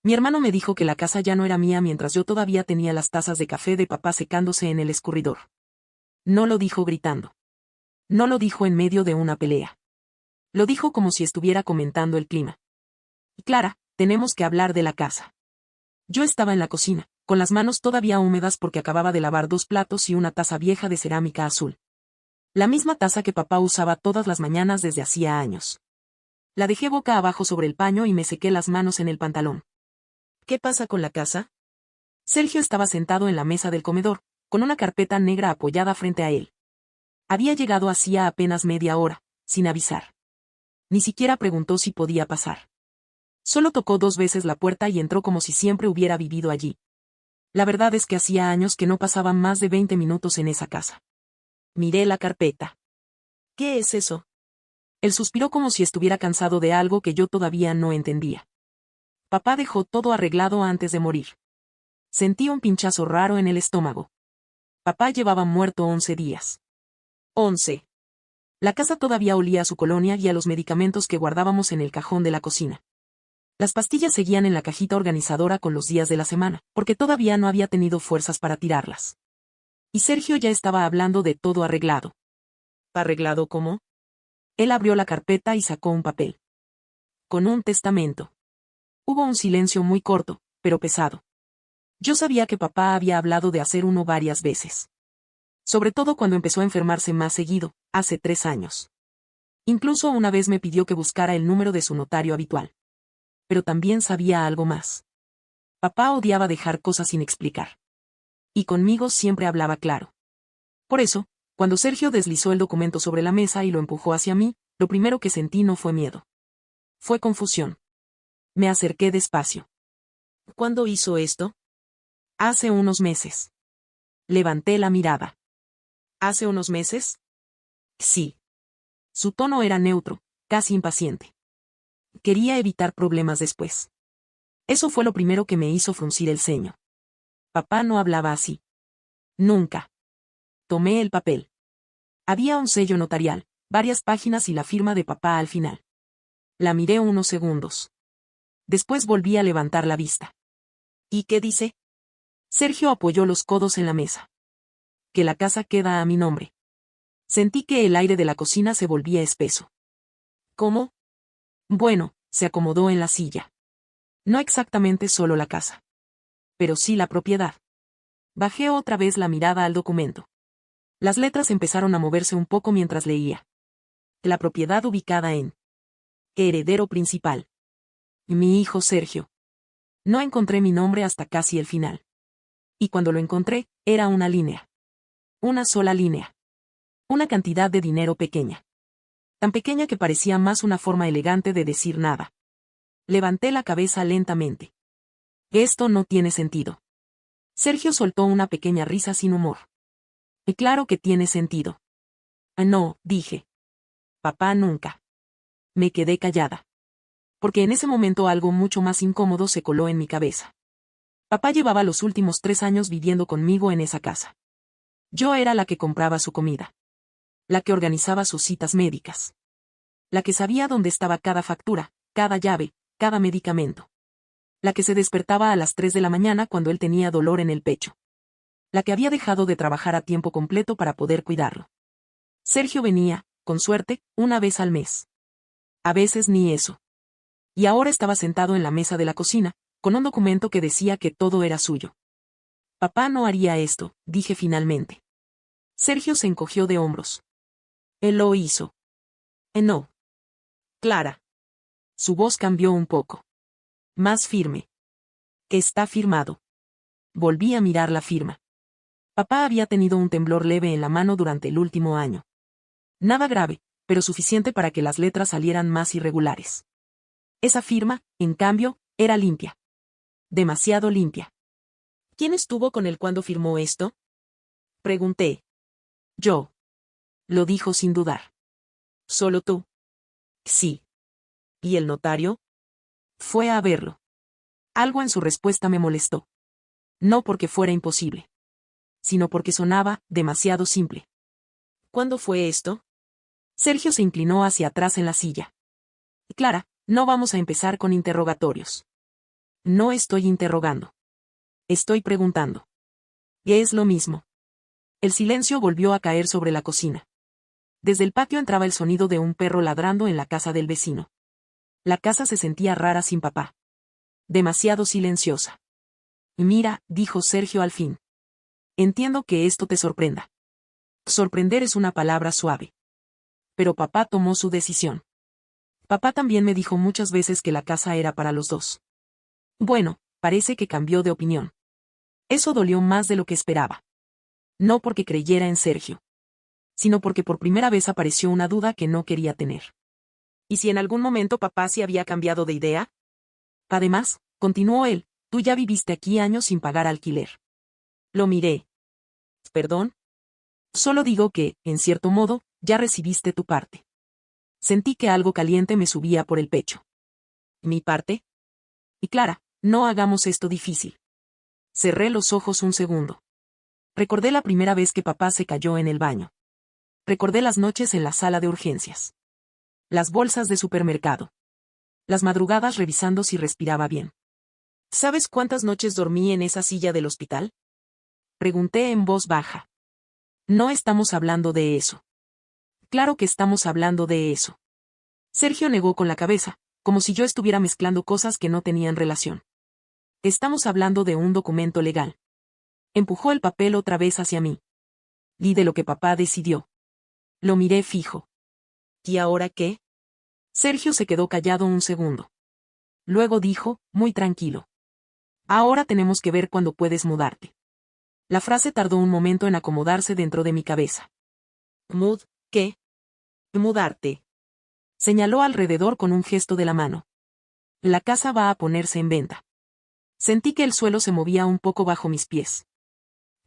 Mi hermano me dijo que la casa ya no era mía mientras yo todavía tenía las tazas de café de papá secándose en el escurridor. No lo dijo gritando. No lo dijo en medio de una pelea. Lo dijo como si estuviera comentando el clima. Clara, tenemos que hablar de la casa. Yo estaba en la cocina, con las manos todavía húmedas porque acababa de lavar 2 platos y una taza vieja de cerámica azul. La misma taza que papá usaba todas las mañanas desde hacía años. La dejé boca abajo sobre el paño y me sequé las manos en el pantalón. ¿Qué pasa con la casa? Sergio estaba sentado en la mesa del comedor, con una carpeta negra apoyada frente a él. Había llegado hacía apenas media hora, sin avisar. Ni siquiera preguntó si podía pasar. Solo tocó 2 veces la puerta y entró como si siempre hubiera vivido allí. La verdad es que hacía años que no pasaban más de 20 minutos en esa casa. Miré la carpeta. ¿Qué es eso? Él suspiró como si estuviera cansado de algo que yo todavía no entendía. Papá dejó todo arreglado antes de morir. Sentí un pinchazo raro en el estómago. Papá llevaba muerto 11 días. 11. La casa todavía olía a su colonia y a los medicamentos que guardábamos en el cajón de la cocina. Las pastillas seguían en la cajita organizadora con los días de la semana, porque todavía no había tenido fuerzas para tirarlas. Y Sergio ya estaba hablando de todo arreglado. ¿Arreglado cómo? Él abrió la carpeta y sacó un papel. Con un testamento. Hubo un silencio muy corto, pero pesado. Yo sabía que papá había hablado de hacer uno varias veces. Sobre todo cuando empezó a enfermarse más seguido, hace 3 años. Incluso una vez me pidió que buscara el número de su notario habitual. Pero también sabía algo más. Papá odiaba dejar cosas sin explicar. Y conmigo siempre hablaba claro. Por eso, cuando Sergio deslizó el documento sobre la mesa y lo empujó hacia mí, lo primero que sentí no fue miedo. Fue confusión. Me acerqué despacio. ¿Cuándo hizo esto? Hace unos meses. Levanté la mirada. ¿Hace unos meses? Sí. Su tono era neutro, casi impaciente. Quería evitar problemas después. Eso fue lo primero que me hizo fruncir el ceño. Papá no hablaba así. Nunca. Tomé el papel. Había un sello notarial, varias páginas y la firma de papá al final. La miré unos segundos. Después volví a levantar la vista. ¿Y qué dice? Sergio apoyó los codos en la mesa. Que la casa queda a mi nombre. Sentí que el aire de la cocina se volvía espeso. ¿Cómo? Bueno, se acomodó en la silla. No exactamente solo la casa. Pero sí la propiedad. Bajé otra vez la mirada al documento. Las letras empezaron a moverse un poco mientras leía. La propiedad ubicada en. Heredero principal. Mi hijo Sergio. No encontré mi nombre hasta casi el final. Y cuando lo encontré, era una línea. Una sola línea. Una cantidad de dinero pequeña. Tan pequeña que parecía más una forma elegante de decir nada. Levanté la cabeza lentamente. Esto no tiene sentido. Sergio soltó una pequeña risa sin humor. Y claro que tiene sentido. No, dije. Papá nunca. Me quedé callada. Porque en ese momento algo mucho más incómodo se coló en mi cabeza. Papá llevaba los últimos 3 años viviendo conmigo en esa casa. Yo era la que compraba su comida. La que organizaba sus citas médicas. La que sabía dónde estaba cada factura, cada llave, cada medicamento. La que se despertaba a las 3 de la mañana cuando él tenía dolor en el pecho. La que había dejado de trabajar a tiempo completo para poder cuidarlo. Sergio venía, con suerte, una vez al mes. A veces ni eso. Y ahora estaba sentado en la mesa de la cocina, con un documento que decía que todo era suyo. Papá no haría esto, dije finalmente. Sergio se encogió de hombros. Él lo hizo. No. Clara. Su voz cambió un poco. Más firme. Está firmado. Volví a mirar la firma. Papá había tenido un temblor leve en la mano durante el último año. Nada grave, pero suficiente para que las letras salieran más irregulares. Esa firma, en cambio, era limpia. Demasiado limpia. ¿Quién estuvo con él cuando firmó esto? Pregunté. Yo. Lo dijo sin dudar. ¿Solo tú? Sí. ¿Y el notario? Fue a verlo. Algo en su respuesta me molestó. No porque fuera imposible. Sino porque sonaba demasiado simple. ¿Cuándo fue esto? Sergio se inclinó hacia atrás en la silla. Clara, no vamos a empezar con interrogatorios. No estoy interrogando. Estoy preguntando. ¿Qué es lo mismo? El silencio volvió a caer sobre la cocina. Desde el patio entraba el sonido de un perro ladrando en la casa del vecino. La casa se sentía rara sin papá. Demasiado silenciosa. Mira, dijo Sergio al fin. Entiendo que esto te sorprenda. Sorprender es una palabra suave. Pero papá tomó su decisión. Papá también me dijo muchas veces que la casa era para los dos. Bueno, parece que cambió de opinión. Eso dolió más de lo que esperaba. No porque creyera en Sergio, sino porque por primera vez apareció una duda que no quería tener. ¿Y si en algún momento papá sí había cambiado de idea? Además, continuó él, tú ya viviste aquí años sin pagar alquiler. Lo miré. ¿Perdón? Solo digo que, en cierto modo, ya recibiste tu parte. Sentí que algo caliente me subía por el pecho. ¿Mi parte? Y Clara, no hagamos esto difícil. Cerré los ojos un segundo. Recordé la primera vez que papá se cayó en el baño. Recordé las noches en la sala de urgencias. Las bolsas de supermercado. Las madrugadas revisando si respiraba bien. ¿Sabes cuántas noches dormí en esa silla del hospital? Pregunté en voz baja. No estamos hablando de eso. Claro que estamos hablando de eso. Sergio negó con la cabeza, como si yo estuviera mezclando cosas que no tenían relación. Estamos hablando de un documento legal. Empujó el papel otra vez hacia mí. Di de lo que papá decidió. Lo miré fijo. ¿Y ahora qué? Sergio se quedó callado un segundo. Luego dijo, muy tranquilo. Ahora tenemos que ver cuándo puedes mudarte. La frase tardó un momento en acomodarse dentro de mi cabeza. ¿Qué? Mudarte. Señaló alrededor con un gesto de la mano. La casa va a ponerse en venta. Sentí que el suelo se movía un poco bajo mis pies.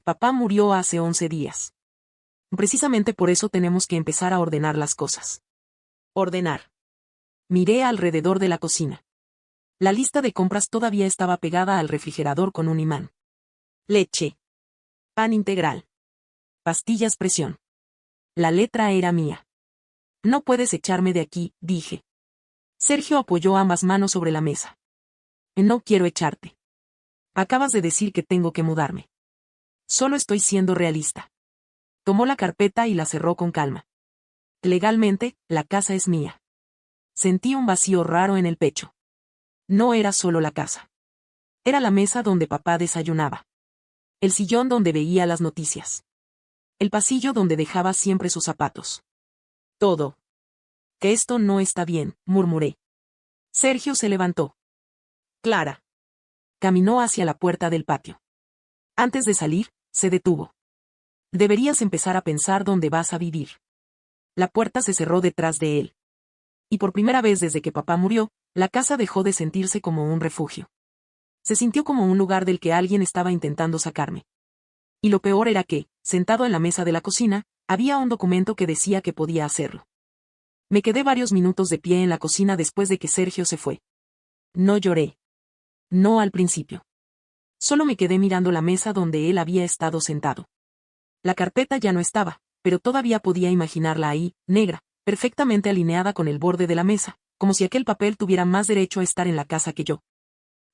Papá murió hace 11 días. Precisamente por eso tenemos que empezar a ordenar las cosas. Ordenar. Miré alrededor de la cocina. La lista de compras todavía estaba pegada al refrigerador con un imán. Leche. Pan integral. Pastillas presión. La letra era mía. No puedes echarme de aquí, dije. Sergio apoyó ambas manos sobre la mesa. No quiero echarte. Acabas de decir que tengo que mudarme. Solo estoy siendo realista. Tomó la carpeta y la cerró con calma. Legalmente, la casa es mía. Sentí un vacío raro en el pecho. No era solo la casa. Era la mesa donde papá desayunaba. El sillón donde veía las noticias. El pasillo donde dejaba siempre sus zapatos. Todo. Que esto no está bien, murmuré. Sergio se levantó. Clara. Caminó hacia la puerta del patio. Antes de salir, se detuvo. Deberías empezar a pensar dónde vas a vivir. La puerta se cerró detrás de él. Y por primera vez desde que papá murió, la casa dejó de sentirse como un refugio. Se sintió como un lugar del que alguien estaba intentando sacarme. Y lo peor era que, sentado en la mesa de la cocina, había un documento que decía que podía hacerlo. Me quedé varios minutos de pie en la cocina después de que Sergio se fue. No lloré. No al principio. Solo me quedé mirando la mesa donde él había estado sentado. La carpeta ya no estaba, pero todavía podía imaginarla ahí, negra, perfectamente alineada con el borde de la mesa, como si aquel papel tuviera más derecho a estar en la casa que yo.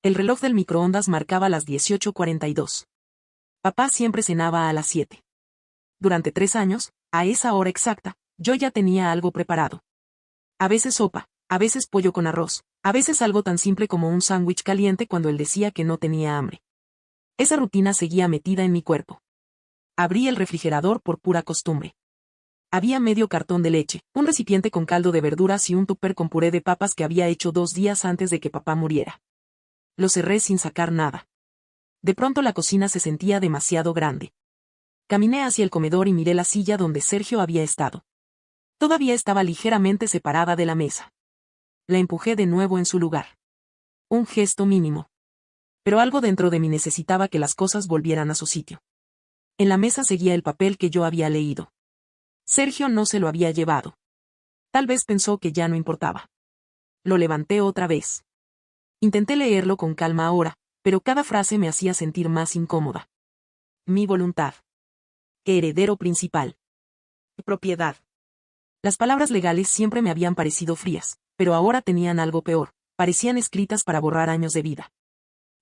El reloj del microondas marcaba las 18:42. Papá siempre cenaba a las 7. Durante 3 años, a esa hora exacta, yo ya tenía algo preparado. A veces sopa, a veces pollo con arroz, a veces algo tan simple como un sándwich caliente cuando él decía que no tenía hambre. Esa rutina seguía metida en mi cuerpo. Abrí el refrigerador por pura costumbre. Había medio cartón de leche, un recipiente con caldo de verduras y un tupper con puré de papas que había hecho 2 días antes de que papá muriera. Lo cerré sin sacar nada. De pronto la cocina se sentía demasiado grande. Caminé hacia el comedor y miré la silla donde Sergio había estado. Todavía estaba ligeramente separada de la mesa. La empujé de nuevo en su lugar. Un gesto mínimo. Pero algo dentro de mí necesitaba que las cosas volvieran a su sitio. En la mesa seguía el papel que yo había leído. Sergio no se lo había llevado. Tal vez pensó que ya no importaba. Lo levanté otra vez. Intenté leerlo con calma ahora, pero cada frase me hacía sentir más incómoda. Mi voluntad. Heredero principal. Propiedad. Las palabras legales siempre me habían parecido frías, pero ahora tenían algo peor, parecían escritas para borrar años de vida.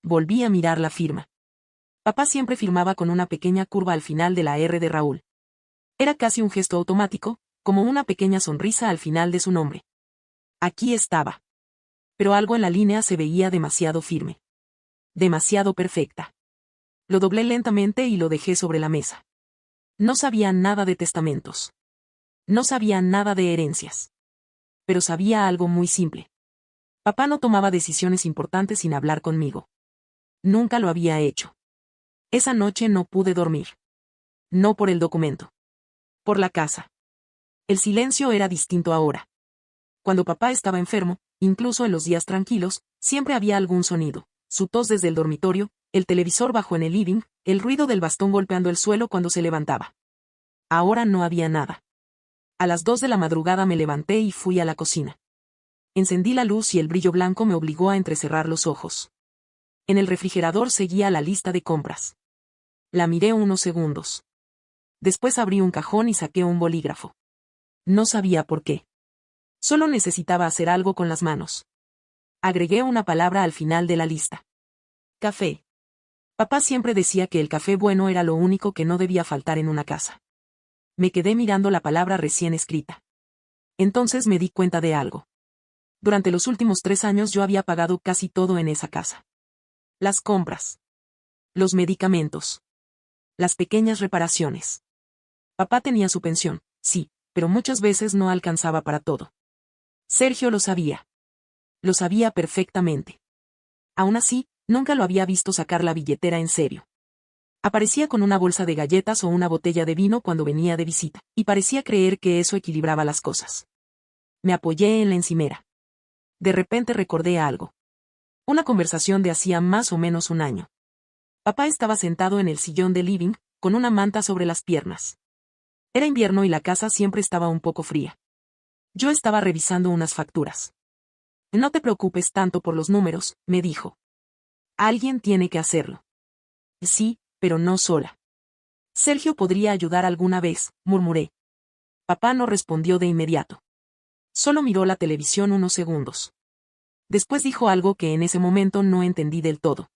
Volví a mirar la firma. Papá siempre firmaba con una pequeña curva al final de la R de Raúl. Era casi un gesto automático, como una pequeña sonrisa al final de su nombre. Aquí estaba. Pero algo en la línea se veía demasiado firme. Demasiado perfecta. Lo doblé lentamente y lo dejé sobre la mesa. No sabía nada de testamentos. No sabía nada de herencias. Pero sabía algo muy simple. Papá no tomaba decisiones importantes sin hablar conmigo. Nunca lo había hecho. Esa noche no pude dormir. No por el documento. Por la casa. El silencio era distinto ahora. Cuando papá estaba enfermo, incluso en los días tranquilos, siempre había algún sonido. Su tos desde el dormitorio, el televisor bajo en el living, el ruido del bastón golpeando el suelo cuando se levantaba. Ahora no había nada. A las 2 de la madrugada me levanté y fui a la cocina. Encendí la luz y el brillo blanco me obligó a entrecerrar los ojos. En el refrigerador seguía la lista de compras. La miré unos segundos. Después abrí un cajón y saqué un bolígrafo. No sabía por qué. Solo necesitaba hacer algo con las manos. Agregué una palabra al final de la lista. Café. Papá siempre decía que el café bueno era lo único que no debía faltar en una casa. Me quedé mirando la palabra recién escrita. Entonces me di cuenta de algo. Durante los últimos 3 años yo había pagado casi todo en esa casa. Las compras. Los medicamentos. Las pequeñas reparaciones. Papá tenía su pensión, sí, pero muchas veces no alcanzaba para todo. Sergio lo sabía. Lo sabía perfectamente. Aún así, nunca lo había visto sacar la billetera en serio. Aparecía con una bolsa de galletas o una botella de vino cuando venía de visita, y parecía creer que eso equilibraba las cosas. Me apoyé en la encimera. De repente recordé algo. Una conversación de hacía más o menos un año. Papá estaba sentado en el sillón del living, con una manta sobre las piernas. Era invierno y la casa siempre estaba un poco fría. Yo estaba revisando unas facturas. No te preocupes tanto por los números, me dijo. Alguien tiene que hacerlo. Sí, pero no sola. Sergio podría ayudar alguna vez, murmuré. Papá no respondió de inmediato. Solo miró la televisión unos segundos. Después dijo algo que en ese momento no entendí del todo.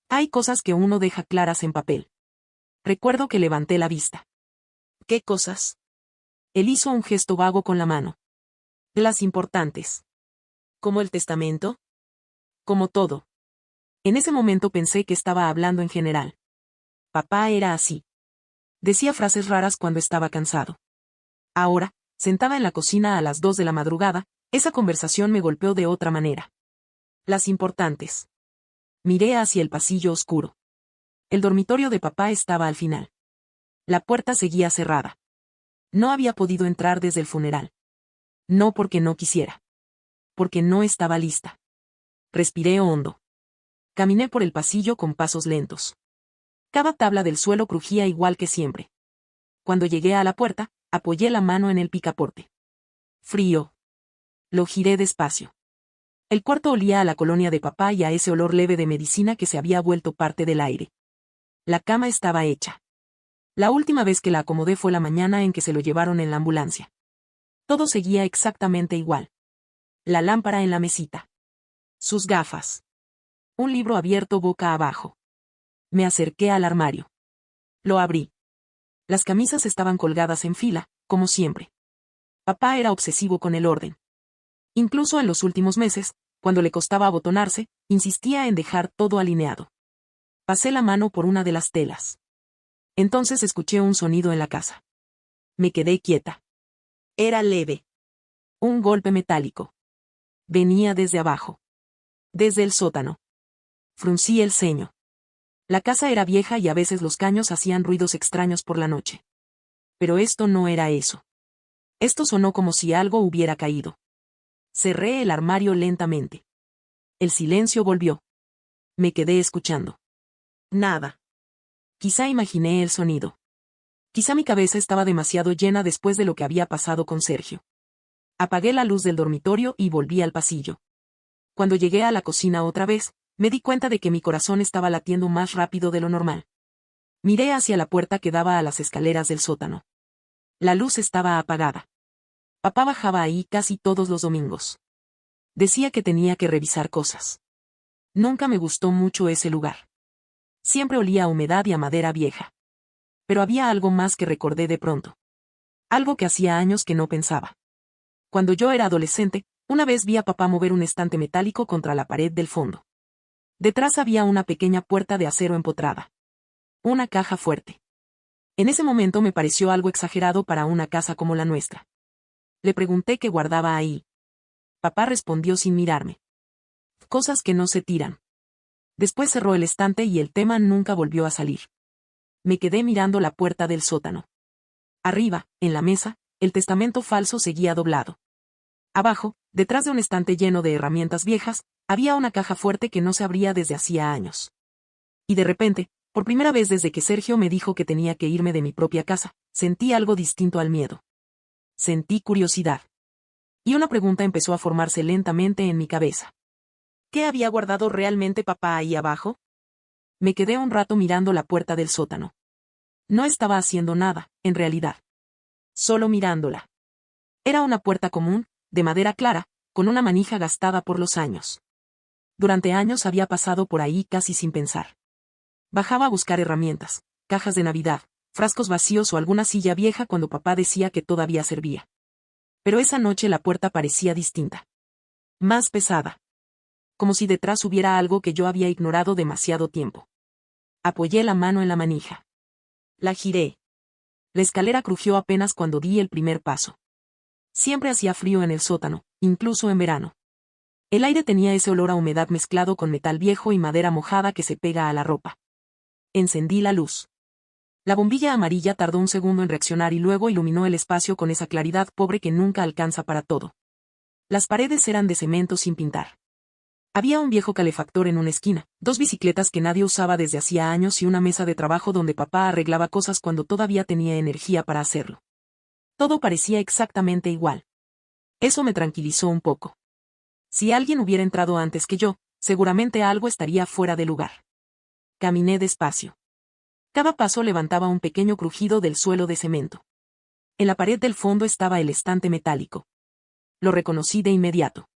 Hay cosas que uno deja claras en papel. Recuerdo que levanté la vista. ¿Qué cosas? Él hizo un gesto vago con la mano. Las importantes. ¿Como el testamento? Como todo. En ese momento pensé que estaba hablando en general. Papá era así. Decía frases raras cuando estaba cansado. Ahora, sentada en la cocina a las 2 de la madrugada, esa conversación me golpeó de otra manera. Las importantes. Miré hacia el pasillo oscuro. El dormitorio de papá estaba al final. La puerta seguía cerrada. No había podido entrar desde el funeral. No porque no quisiera. Porque no estaba lista. Respiré hondo. Caminé por el pasillo con pasos lentos. Cada tabla del suelo crujía igual que siempre. Cuando llegué a la puerta, apoyé la mano en el picaporte. Frío. Lo giré despacio. El cuarto olía a la colonia de papá y a ese olor leve de medicina que se había vuelto parte del aire. La cama estaba hecha. La última vez que la acomodé fue la mañana en que se lo llevaron en la ambulancia. Todo seguía exactamente igual. La lámpara en la mesita. Sus gafas. Un libro abierto boca abajo. Me acerqué al armario. Lo abrí. Las camisas estaban colgadas en fila, como siempre. Papá era obsesivo con el orden. Incluso en los últimos meses, cuando le costaba abotonarse, insistía en dejar todo alineado. Pasé la mano por una de las telas. Entonces escuché un sonido en la casa. Me quedé quieta. Era leve. Un golpe metálico. Venía desde abajo. Desde el sótano. Fruncí el ceño. La casa era vieja y a veces los caños hacían ruidos extraños por la noche. Pero esto no era eso. Esto sonó como si algo hubiera caído. Cerré el armario lentamente. El silencio volvió. Me quedé escuchando. Nada. Quizá imaginé el sonido. Quizá mi cabeza estaba demasiado llena después de lo que había pasado con Sergio. Apagué la luz del dormitorio y volví al pasillo. Cuando llegué a la cocina otra vez, me di cuenta de que mi corazón estaba latiendo más rápido de lo normal. Miré hacia la puerta que daba a las escaleras del sótano. La luz estaba apagada. Papá bajaba ahí casi todos los domingos. Decía que tenía que revisar cosas. Nunca me gustó mucho ese lugar. Siempre olía a humedad y a madera vieja. Pero había algo más que recordé de pronto. Algo que hacía años que no pensaba. Cuando yo era adolescente, una vez vi a papá mover un estante metálico contra la pared del fondo. Detrás había una pequeña puerta de acero empotrada. Una caja fuerte. En ese momento me pareció algo exagerado para una casa como la nuestra. Le pregunté qué guardaba ahí. Papá respondió sin mirarme. Cosas que no se tiran. Después cerró el estante y el tema nunca volvió a salir. Me quedé mirando la puerta del sótano. Arriba, en la mesa, el testamento falso seguía doblado. Abajo, detrás de un estante lleno de herramientas viejas, había una caja fuerte que no se abría desde hacía años. Y de repente, por primera vez desde que Sergio me dijo que tenía que irme de mi propia casa, sentí algo distinto al miedo. Sentí curiosidad. Y una pregunta empezó a formarse lentamente en mi cabeza. ¿Qué había guardado realmente papá ahí abajo? Me quedé un rato mirando la puerta del sótano. No estaba haciendo nada, en realidad. Solo mirándola. Era una puerta común, de madera clara, con una manija gastada por los años. Durante años había pasado por ahí casi sin pensar. Bajaba a buscar herramientas, cajas de Navidad, frascos vacíos o alguna silla vieja cuando papá decía que todavía servía. Pero esa noche la puerta parecía distinta. Más pesada. Como si detrás hubiera algo que yo había ignorado demasiado tiempo. Apoyé la mano en la manija. La giré. La escalera crujió apenas cuando di el primer paso. Siempre hacía frío en el sótano, incluso en verano. El aire tenía ese olor a humedad mezclado con metal viejo y madera mojada que se pega a la ropa. Encendí la luz. La bombilla amarilla tardó un segundo en reaccionar y luego iluminó el espacio con esa claridad pobre que nunca alcanza para todo. Las paredes eran de cemento sin pintar. Había un viejo calefactor en una esquina, dos bicicletas que nadie usaba desde hacía años y una mesa de trabajo donde papá arreglaba cosas cuando todavía tenía energía para hacerlo. Todo parecía exactamente igual. Eso me tranquilizó un poco. Si alguien hubiera entrado antes que yo, seguramente algo estaría fuera de lugar. Caminé despacio. Cada paso levantaba un pequeño crujido del suelo de cemento. En la pared del fondo estaba el estante metálico. Lo reconocí de inmediato.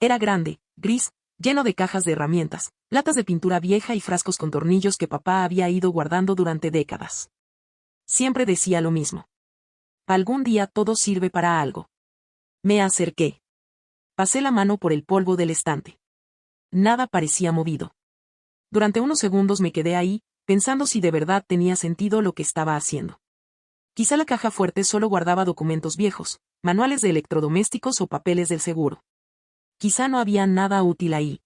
Era grande, gris, lleno de cajas de herramientas, latas de pintura vieja y frascos con tornillos que papá había ido guardando durante décadas. Siempre decía lo mismo. Algún día todo sirve para algo. Me acerqué. Pasé la mano por el polvo del estante. Nada parecía movido. Durante unos segundos me quedé ahí, pensando si de verdad tenía sentido lo que estaba haciendo. Quizá la caja fuerte solo guardaba documentos viejos, manuales de electrodomésticos o papeles del seguro. Quizá no había nada útil ahí.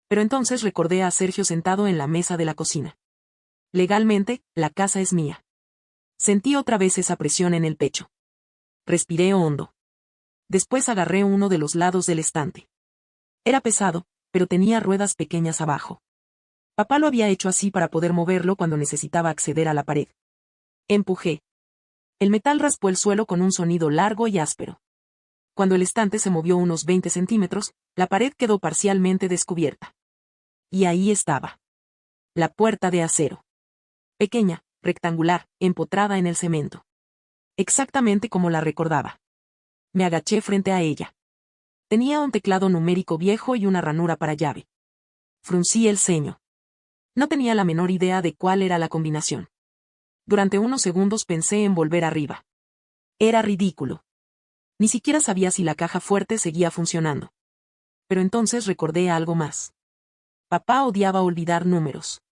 Pero entonces recordé a Sergio sentado en la mesa de la cocina. Legalmente, la casa es mía. Sentí otra vez esa presión en el pecho. Respiré hondo. Después agarré uno de los lados del estante. Era pesado, pero tenía ruedas pequeñas abajo. Papá lo había hecho así para poder moverlo cuando necesitaba acceder a la pared. Empujé. El metal raspó el suelo con un sonido largo y áspero. Cuando el estante se movió unos 20 centímetros, la pared quedó parcialmente descubierta. Y ahí estaba. La puerta de acero. Pequeña, rectangular, empotrada en el cemento. Exactamente como la recordaba. Me agaché frente a ella. Tenía un teclado numérico viejo y una ranura para llave. Fruncí el ceño. No tenía la menor idea de cuál era la combinación. Durante unos segundos pensé en volver arriba. Era ridículo. Ni siquiera sabía si la caja fuerte seguía funcionando. Pero entonces recordé algo más. Papá odiaba olvidar números.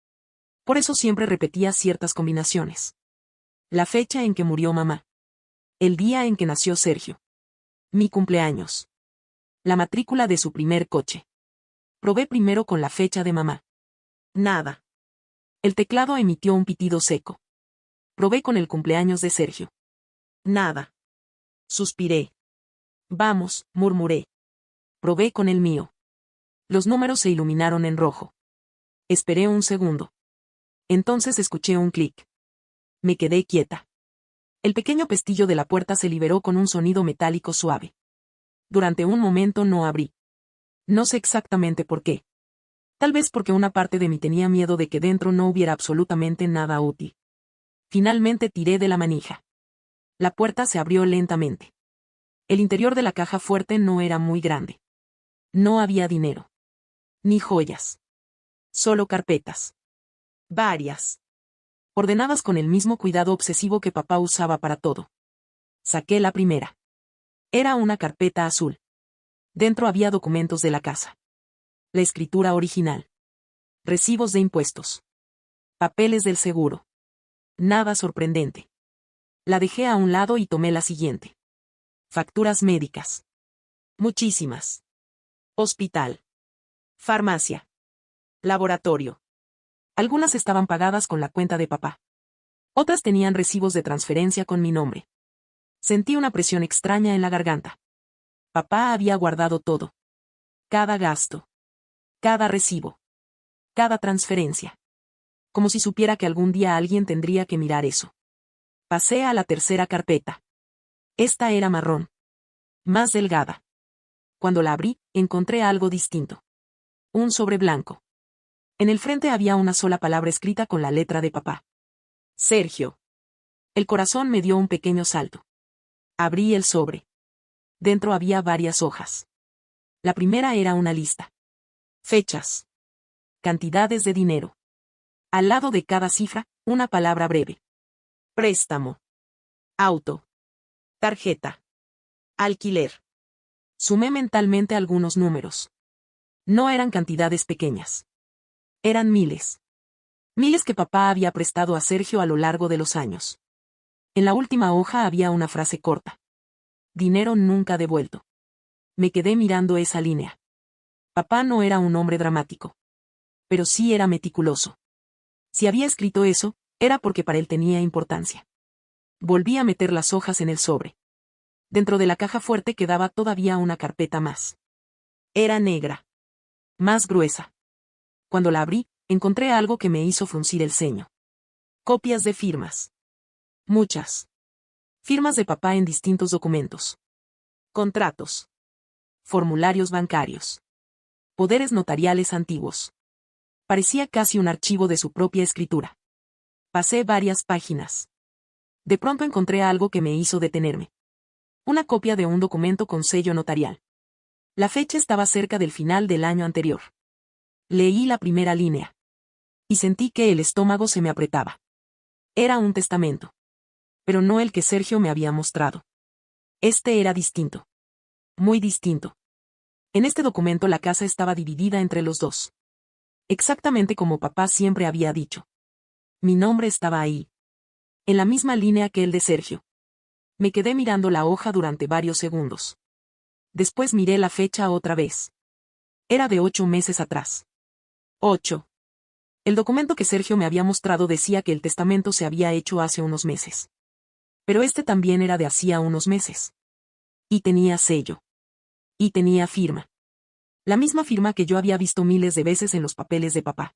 Por eso siempre repetía ciertas combinaciones. La fecha en que murió mamá. El día en que nació Sergio. Mi cumpleaños. La matrícula de su primer coche. Probé primero con la fecha de mamá. Nada. El teclado emitió un pitido seco. Probé con el cumpleaños de Sergio. Nada. Suspiré. Vamos, murmuré. Probé con el mío. Los números se iluminaron en rojo. Esperé un segundo. Entonces escuché un clic. Me quedé quieta. El pequeño pestillo de la puerta se liberó con un sonido metálico suave. Durante un momento no abrí. No sé exactamente por qué. Tal vez porque una parte de mí tenía miedo de que dentro no hubiera absolutamente nada útil. Finalmente tiré de la manija. La puerta se abrió lentamente. El interior de la caja fuerte no era muy grande. No había dinero. Ni joyas. Solo carpetas. Varias. Ordenadas con el mismo cuidado obsesivo que papá usaba para todo. Saqué la primera. Era una carpeta azul. Dentro había documentos de la casa. La escritura original. Recibos de impuestos. Papeles del seguro. Nada sorprendente. La dejé a un lado y tomé la siguiente. Facturas médicas. Muchísimas. Hospital. Farmacia. Laboratorio. Algunas estaban pagadas con la cuenta de papá. Otras tenían recibos de transferencia con mi nombre. Sentí una presión extraña en la garganta. Papá había guardado todo. Cada gasto. Cada recibo. Cada transferencia. Como si supiera que algún día alguien tendría que mirar eso. Pasé a la tercera carpeta. Esta era marrón. Más delgada. Cuando la abrí, encontré algo distinto. Un sobre blanco. En el frente había una sola palabra escrita con la letra de papá. Sergio. El corazón me dio un pequeño salto. Abrí el sobre. Dentro había varias hojas. La primera era una lista. Fechas. Cantidades de dinero. Al lado de cada cifra, una palabra breve. Préstamo. Auto. Tarjeta. Alquiler. Sumé mentalmente algunos números. No eran cantidades pequeñas. Eran miles. Miles que papá había prestado a Sergio a lo largo de los años. En la última hoja había una frase corta. Dinero nunca devuelto. Me quedé mirando esa línea. Papá no era un hombre dramático. Pero sí era meticuloso. Si había escrito eso, era porque para él tenía importancia. Volví a meter las hojas en el sobre. Dentro de la caja fuerte quedaba todavía una carpeta más. Era negra. Más gruesa. Cuando la abrí, encontré algo que me hizo fruncir el ceño. Copias de firmas. Muchas. Firmas de papá en distintos documentos. Contratos. Formularios bancarios. Poderes notariales antiguos. Parecía casi un archivo de su propia escritura. Pasé varias páginas. De pronto encontré algo que me hizo detenerme. Una copia de un documento con sello notarial. La fecha estaba cerca del final del año anterior. Leí la primera línea. Y sentí que el estómago se me apretaba. Era un testamento. Pero no el que Sergio me había mostrado. Este era distinto. Muy distinto. En este documento la casa estaba dividida entre los dos. Exactamente como papá siempre había dicho. Mi nombre estaba ahí. En la misma línea que el de Sergio. Me quedé mirando la hoja durante varios segundos. Después miré la fecha otra vez. Era de 8 meses atrás. 8. El documento que Sergio me había mostrado decía que el testamento se había hecho hace unos meses. Pero este también era de hacía unos meses. Y tenía sello. Y tenía firma. La misma firma que yo había visto miles de veces en los papeles de papá.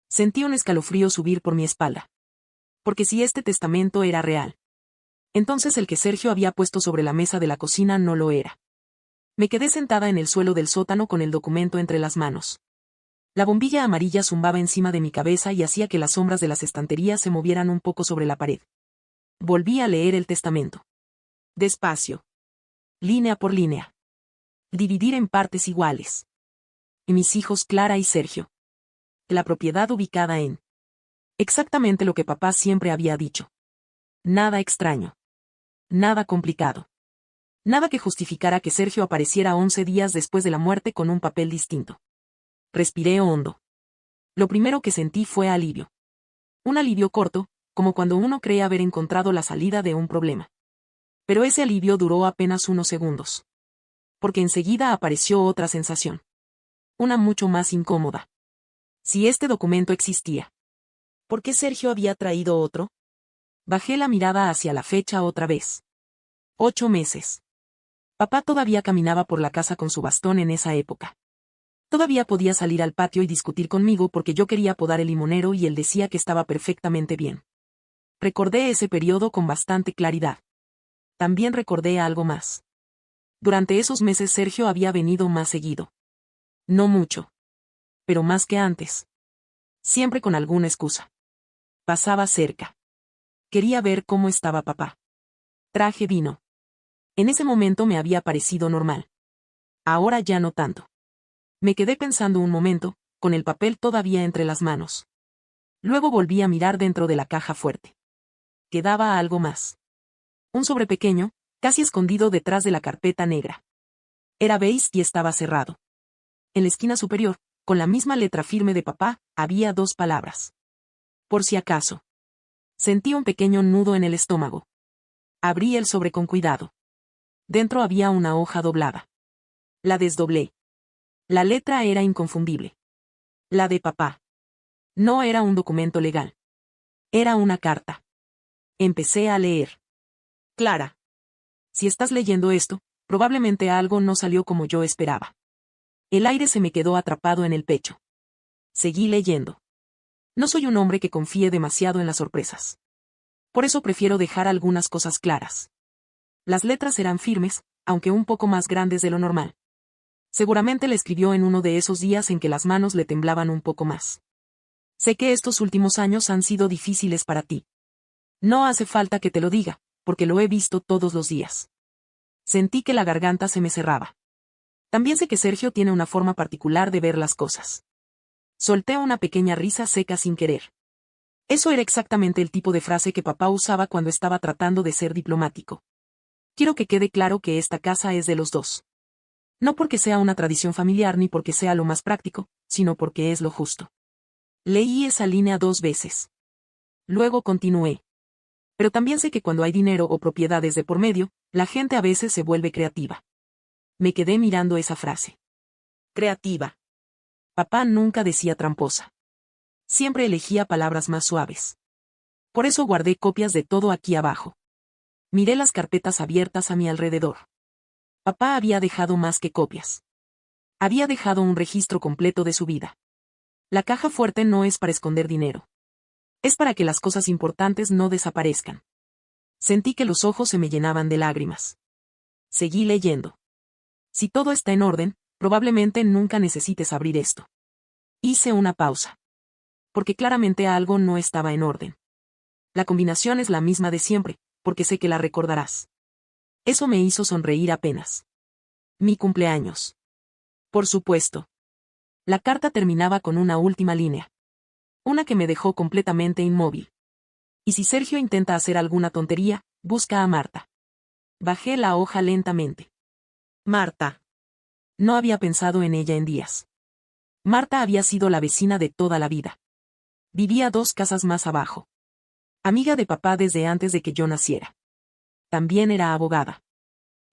Sentí un escalofrío subir por mi espalda. Porque si este testamento era real, entonces el que Sergio había puesto sobre la mesa de la cocina no lo era. Me quedé sentada en el suelo del sótano con el documento entre las manos. La bombilla amarilla zumbaba encima de mi cabeza y hacía que las sombras de las estanterías se movieran un poco sobre la pared. Volví a leer el testamento. Despacio. Línea por línea. Dividir en partes iguales. Y mis hijos Clara y Sergio. La propiedad ubicada en. Exactamente lo que papá siempre había dicho. Nada extraño. Nada complicado. Nada que justificara que Sergio apareciera 11 días después de la muerte con un papel distinto. Respiré hondo. Lo primero que sentí fue alivio. Un alivio corto, como cuando uno cree haber encontrado la salida de un problema. Pero ese alivio duró apenas unos segundos. Porque enseguida apareció otra sensación. Una mucho más incómoda. Si este documento existía, ¿por qué Sergio había traído otro? Bajé la mirada hacia la fecha otra vez. 8 meses. Papá todavía caminaba por la casa con su bastón en esa época. Todavía podía salir al patio y discutir conmigo porque yo quería podar el limonero y él decía que estaba perfectamente bien. Recordé ese periodo con bastante claridad. También recordé algo más. Durante esos meses Sergio había venido más seguido. No mucho. Pero más que antes. Siempre con alguna excusa. Pasaba cerca. Quería ver cómo estaba papá. Traje vino. En ese momento me había parecido normal. Ahora ya no tanto. Me quedé pensando un momento, con el papel todavía entre las manos. Luego volví a mirar dentro de la caja fuerte. Quedaba algo más. Un sobre pequeño, casi escondido detrás de la carpeta negra. Era beige y estaba cerrado. En la esquina superior, con la misma letra firme de papá, había 2 palabras. Por si acaso. Sentí un pequeño nudo en el estómago. Abrí el sobre con cuidado. Dentro había una hoja doblada. La desdoblé. La letra era inconfundible. La de papá. No era un documento legal. Era una carta. Empecé a leer. Clara. Si estás leyendo esto, probablemente algo no salió como yo esperaba. El aire se me quedó atrapado en el pecho. Seguí leyendo. No soy un hombre que confíe demasiado en las sorpresas. Por eso prefiero dejar algunas cosas claras. Las letras eran firmes, aunque un poco más grandes de lo normal. Seguramente le escribió en uno de esos días en que las manos le temblaban un poco más. Sé que estos últimos años han sido difíciles para ti. No hace falta que te lo diga, porque lo he visto todos los días. Sentí que la garganta se me cerraba. También sé que Sergio tiene una forma particular de ver las cosas. Solté una pequeña risa seca sin querer. Eso era exactamente el tipo de frase que papá usaba cuando estaba tratando de ser diplomático. Quiero que quede claro que esta casa es de los dos. No porque sea una tradición familiar ni porque sea lo más práctico, sino porque es lo justo. Leí esa línea 2 veces. Luego continué. Pero también sé que cuando hay dinero o propiedades de por medio, la gente a veces se vuelve creativa. Me quedé mirando esa frase. Creativa. Papá nunca decía tramposa. Siempre elegía palabras más suaves. Por eso guardé copias de todo aquí abajo. Miré las carpetas abiertas a mi alrededor. Papá había dejado más que copias. Había dejado un registro completo de su vida. La caja fuerte no es para esconder dinero. Es para que las cosas importantes no desaparezcan. Sentí que los ojos se me llenaban de lágrimas. Seguí leyendo. Si todo está en orden, probablemente nunca necesites abrir esto. Hice una pausa. Porque claramente algo no estaba en orden. La combinación es la misma de siempre, porque sé que la recordarás. Eso me hizo sonreír apenas. Mi cumpleaños. Por supuesto. La carta terminaba con una última línea. Una que me dejó completamente inmóvil. Y si Sergio intenta hacer alguna tontería, busca a Marta. Bajé la hoja lentamente. Marta. No había pensado en ella en días. Marta había sido la vecina de toda la vida. Vivía 2 casas más abajo. Amiga de papá desde antes de que yo naciera. También era abogada.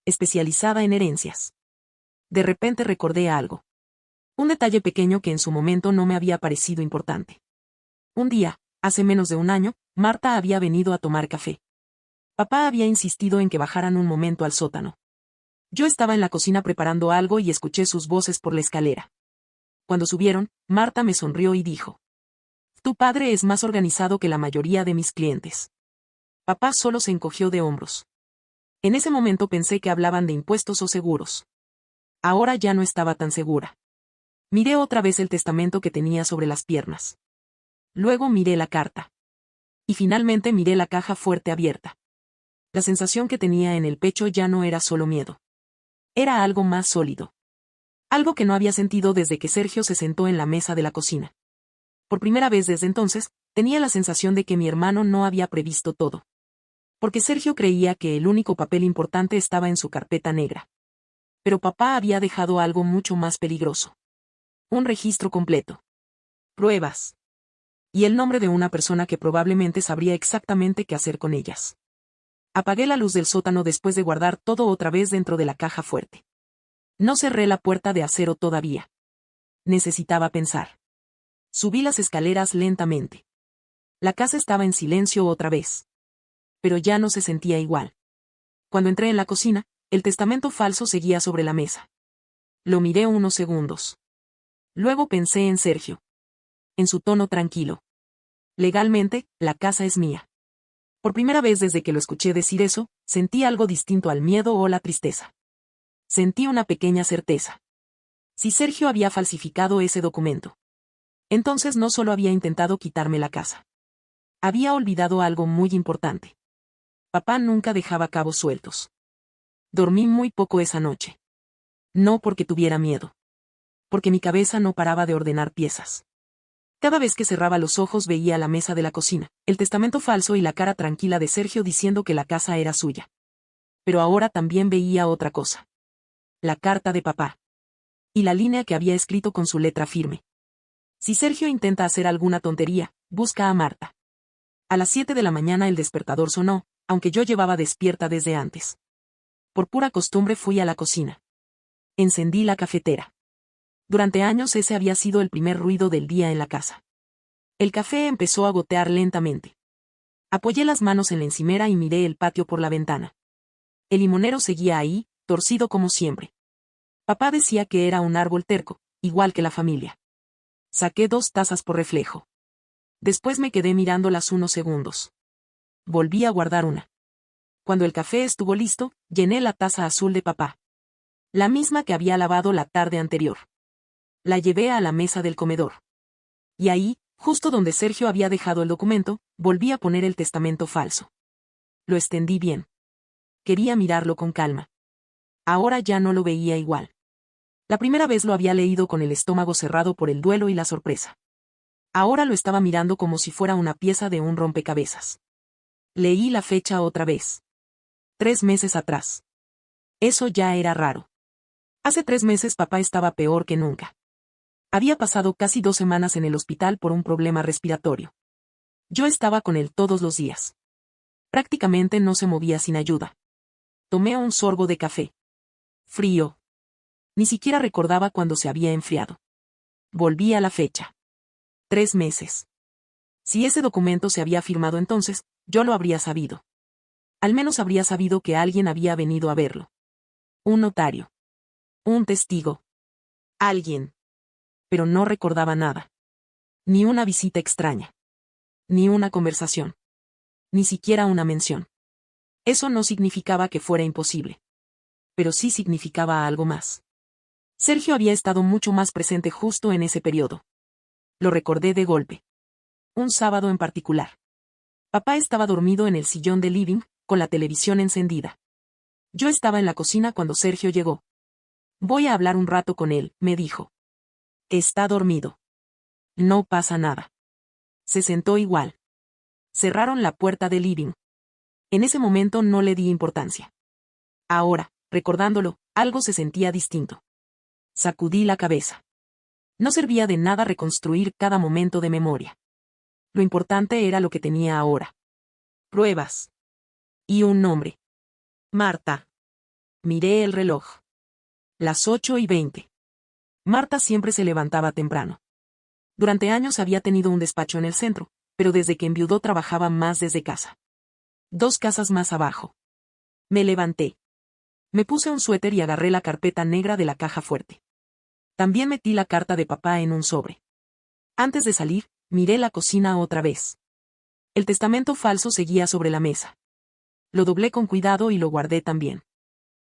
Especializada en herencias. De repente recordé algo. Un detalle pequeño que en su momento no me había parecido importante. Un día, hace menos de un año, Marta había venido a tomar café. Papá había insistido en que bajaran un momento al sótano. Yo estaba en la cocina preparando algo y escuché sus voces por la escalera. Cuando subieron, Marta me sonrió y dijo: Tu padre es más organizado que la mayoría de mis clientes. Papá solo se encogió de hombros. En ese momento pensé que hablaban de impuestos o seguros. Ahora ya no estaba tan segura. Miré otra vez el testamento que tenía sobre las piernas. Luego miré la carta. Y finalmente miré la caja fuerte abierta. La sensación que tenía en el pecho ya no era solo miedo. Era algo más sólido. Algo que no había sentido desde que Sergio se sentó en la mesa de la cocina. Por primera vez desde entonces, tenía la sensación de que mi hermano no había previsto todo. Porque Sergio creía que el único papel importante estaba en su carpeta negra. Pero papá había dejado algo mucho más peligroso. Un registro completo. Pruebas. Y el nombre de una persona que probablemente sabría exactamente qué hacer con ellas. Apagué la luz del sótano después de guardar todo otra vez dentro de la caja fuerte. No cerré la puerta de acero todavía. Necesitaba pensar. Subí las escaleras lentamente. La casa estaba en silencio otra vez. Pero ya no se sentía igual. Cuando entré en la cocina, el testamento falso seguía sobre la mesa. Lo miré unos segundos. Luego pensé en Sergio. En su tono tranquilo. Legalmente, la casa es mía. Por primera vez desde que lo escuché decir eso, sentí algo distinto al miedo o la tristeza. Sentí una pequeña certeza. Si Sergio había falsificado ese documento, entonces no solo había intentado quitarme la casa. Había olvidado algo muy importante. Papá nunca dejaba cabos sueltos. Dormí muy poco esa noche. No porque tuviera miedo. porque mi cabeza no paraba de ordenar piezas. Cada vez que cerraba los ojos veía la mesa de la cocina, el testamento falso y la cara tranquila de Sergio diciendo que la casa era suya. Pero ahora también veía otra cosa. La carta de papá. Y la línea que había escrito con su letra firme. Si Sergio intenta hacer alguna tontería, busca a Marta. A las 7 de la mañana el despertador sonó, aunque yo llevaba despierta desde antes. Por pura costumbre fui a la cocina. Encendí la cafetera. Durante años ese había sido el primer ruido del día en la casa. El café empezó a gotear lentamente. Apoyé las manos en la encimera y miré el patio por la ventana. El limonero seguía ahí, torcido como siempre. Papá decía que era un árbol terco, igual que la familia. Saqué 2 tazas por reflejo. Después me quedé mirándolas unos segundos. Volví a guardar una. Cuando el café estuvo listo, llené la taza azul de papá. La misma que había lavado la tarde anterior. La llevé a la mesa del comedor. Y ahí, justo donde Sergio había dejado el documento, volví a poner el testamento falso. Lo extendí bien. Quería mirarlo con calma. Ahora ya no lo veía igual. La primera vez lo había leído con el estómago cerrado por el duelo y la sorpresa. Ahora lo estaba mirando como si fuera una pieza de un rompecabezas. Leí la fecha otra vez. 3 meses atrás. Eso ya era raro. Hace 3 meses papá estaba peor que nunca. Había pasado casi 2 semanas en el hospital por un problema respiratorio. Yo estaba con él todos los días. Prácticamente no se movía sin ayuda. Tomé un sorbo de café. Frío. Ni siquiera recordaba cuándo se había enfriado. Volví a la fecha. 3 meses. Si ese documento se había firmado entonces, yo lo habría sabido. Al menos habría sabido que alguien había venido a verlo. Un notario. Un testigo. Alguien. Pero no recordaba nada. Ni una visita extraña. Ni una conversación. Ni siquiera una mención. Eso no significaba que fuera imposible. Pero sí significaba algo más. Sergio había estado mucho más presente justo en ese periodo. Lo recordé de golpe. Un sábado en particular. Papá estaba dormido en el sillón del living, con la televisión encendida. Yo estaba en la cocina cuando Sergio llegó. Voy a hablar un rato con él, me dijo. Está dormido. No pasa nada. Se sentó igual. Cerraron la puerta del living. En ese momento no le di importancia. Ahora, recordándolo, algo se sentía distinto. Sacudí la cabeza. No servía de nada reconstruir cada momento de memoria. Lo importante era lo que tenía ahora. Pruebas. Y un nombre. Marta. Miré el reloj. Las 8:20. Marta siempre se levantaba temprano. Durante años había tenido un despacho en el centro, pero desde que enviudó trabajaba más desde casa. 2 casas más abajo. Me levanté. Me puse un suéter y agarré la carpeta negra de la caja fuerte. También metí la carta de papá en un sobre. Antes de salir, miré la cocina otra vez. El testamento falso seguía sobre la mesa. Lo doblé con cuidado y lo guardé también.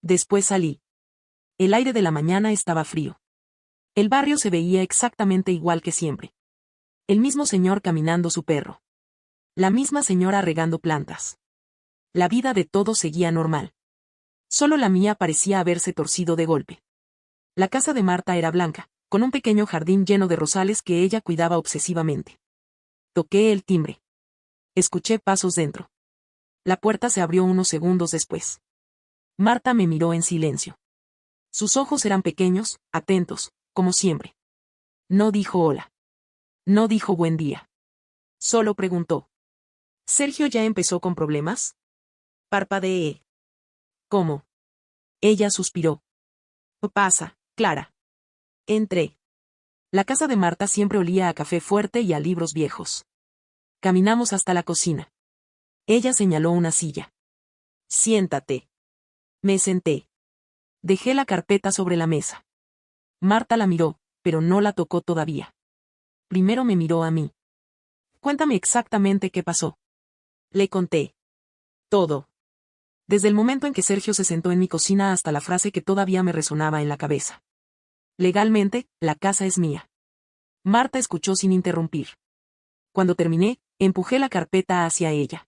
Después salí. El aire de la mañana estaba frío. El barrio se veía exactamente igual que siempre. El mismo señor caminando su perro. La misma señora regando plantas. La vida de todos seguía normal. Solo la mía parecía haberse torcido de golpe. La casa de Marta era blanca, con un pequeño jardín lleno de rosales que ella cuidaba obsesivamente. Toqué el timbre. Escuché pasos dentro. La puerta se abrió unos segundos después. Marta me miró en silencio. Sus ojos eran pequeños, atentos, como siempre. No dijo hola. No dijo buen día. Solo preguntó. ¿Sergio ya empezó con problemas? Parpadeé. ¿Cómo? Ella suspiró. Pasa, Clara. Entré. La casa de Marta siempre olía a café fuerte y a libros viejos. Caminamos hasta la cocina. Ella señaló una silla. Siéntate. Me senté. Dejé la carpeta sobre la mesa. Marta la miró, pero no la tocó todavía. Primero me miró a mí. Cuéntame exactamente qué pasó. Le conté. Todo. Desde el momento en que Sergio se sentó en mi cocina hasta la frase que todavía me resonaba en la cabeza. Legalmente, la casa es mía. Marta escuchó sin interrumpir. Cuando terminé, empujé la carpeta hacia ella.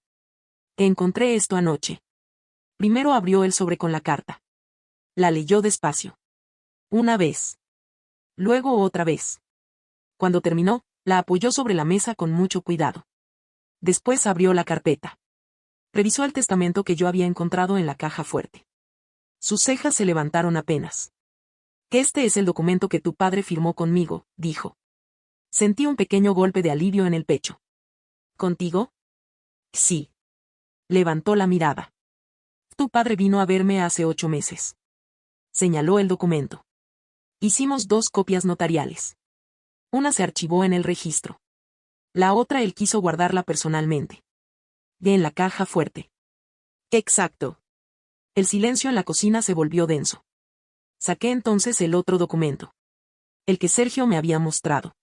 Encontré esto anoche. Primero abrió el sobre con la carta. La leyó despacio. Una vez. Luego otra vez. Cuando terminó, la apoyó sobre la mesa con mucho cuidado. Después abrió la carpeta. Revisó el testamento que yo había encontrado en la caja fuerte. Sus cejas se levantaron apenas. Que este es el documento que tu padre firmó conmigo, dijo. Sentí un pequeño golpe de alivio en el pecho. ¿Contigo? Sí. Levantó la mirada. Tu padre vino a verme hace 8 meses. Señaló el documento. Hicimos 2 copias notariales. Una se archivó en el registro. La otra él quiso guardarla personalmente. En la caja fuerte. Exacto. El silencio en la cocina se volvió denso. Saqué entonces el otro documento. El que Sergio me había mostrado.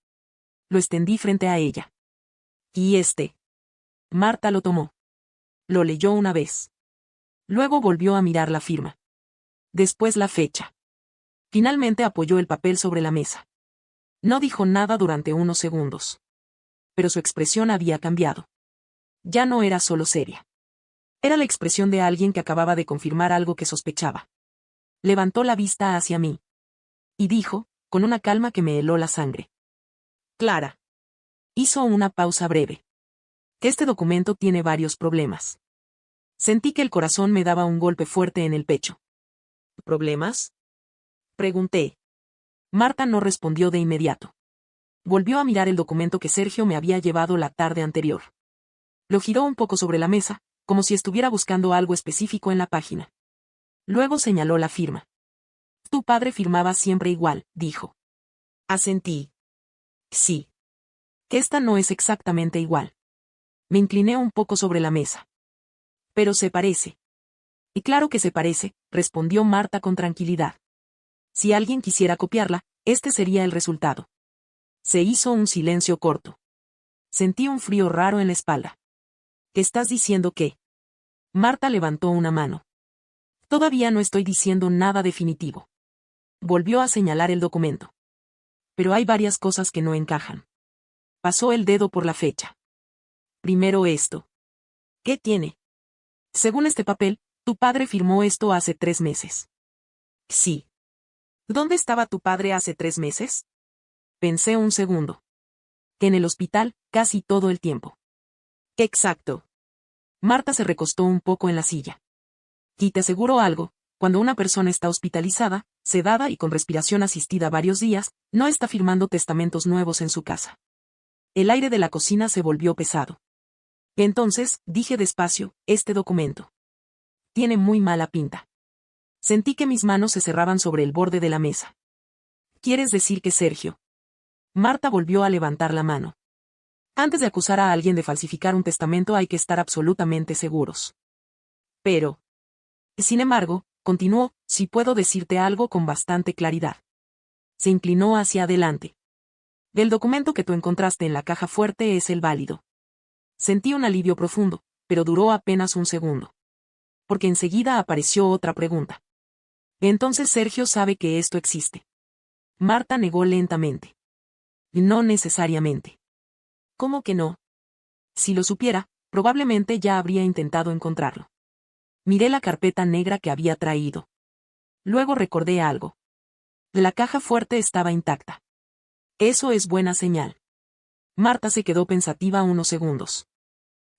Lo extendí frente a ella. ¿Y este? Marta lo tomó. Lo leyó una vez. Luego volvió a mirar la firma. Después la fecha. Finalmente apoyó el papel sobre la mesa. No dijo nada durante unos segundos. Pero su expresión había cambiado. Ya no era solo seria. Era la expresión de alguien que acababa de confirmar algo que sospechaba. Levantó la vista hacia mí. Y dijo, con una calma que me heló la sangre. Clara. Hizo una pausa breve. Que este documento tiene varios problemas. Sentí que el corazón me daba un golpe fuerte en el pecho. ¿Problemas? Pregunté. Marta no respondió de inmediato. Volvió a mirar el documento que Sergio me había llevado la tarde anterior. Lo giró un poco sobre la mesa, como si estuviera buscando algo específico en la página. Luego señaló la firma. Tu padre firmaba siempre igual, dijo. Asentí. Sí. Que esta no es exactamente igual. Me incliné un poco sobre la mesa. Pero se parece. Y claro que se parece, respondió Marta con tranquilidad. Si alguien quisiera copiarla, este sería el resultado. Se hizo un silencio corto. Sentí un frío raro en la espalda. ¿Qué estás diciendo qué? Marta levantó una mano. Todavía no estoy diciendo nada definitivo. Volvió a señalar el documento. Pero hay varias cosas que no encajan. Pasó el dedo por la fecha. Primero esto. ¿Qué tiene? Según este papel, tu padre firmó esto hace 3 meses. Sí. ¿Dónde estaba tu padre hace 3 meses? Pensé un segundo. En el hospital, casi todo el tiempo. Exacto. Marta se recostó un poco en la silla. Y te aseguro algo, cuando una persona está hospitalizada, sedada y con respiración asistida varios días, no está firmando testamentos nuevos en su casa. El aire de la cocina se volvió pesado. Entonces, dije despacio, este documento. Tiene muy mala pinta. Sentí que mis manos se cerraban sobre el borde de la mesa. ¿Quieres decir que Sergio? Marta volvió a levantar la mano. Antes de acusar a alguien de falsificar un testamento hay que estar absolutamente seguros. Pero. Sin embargo, continuó, si puedo decirte algo con bastante claridad. Se inclinó hacia adelante. El documento que tú encontraste en la caja fuerte es el válido. Sentí un alivio profundo, pero duró apenas un segundo. Porque enseguida apareció otra pregunta. Entonces Sergio sabe que esto existe. Marta negó lentamente. No necesariamente. ¿Cómo que no? Si lo supiera, probablemente ya habría intentado encontrarlo. Miré la carpeta negra que había traído. Luego recordé algo. La caja fuerte estaba intacta. Eso es buena señal. Marta se quedó pensativa unos segundos.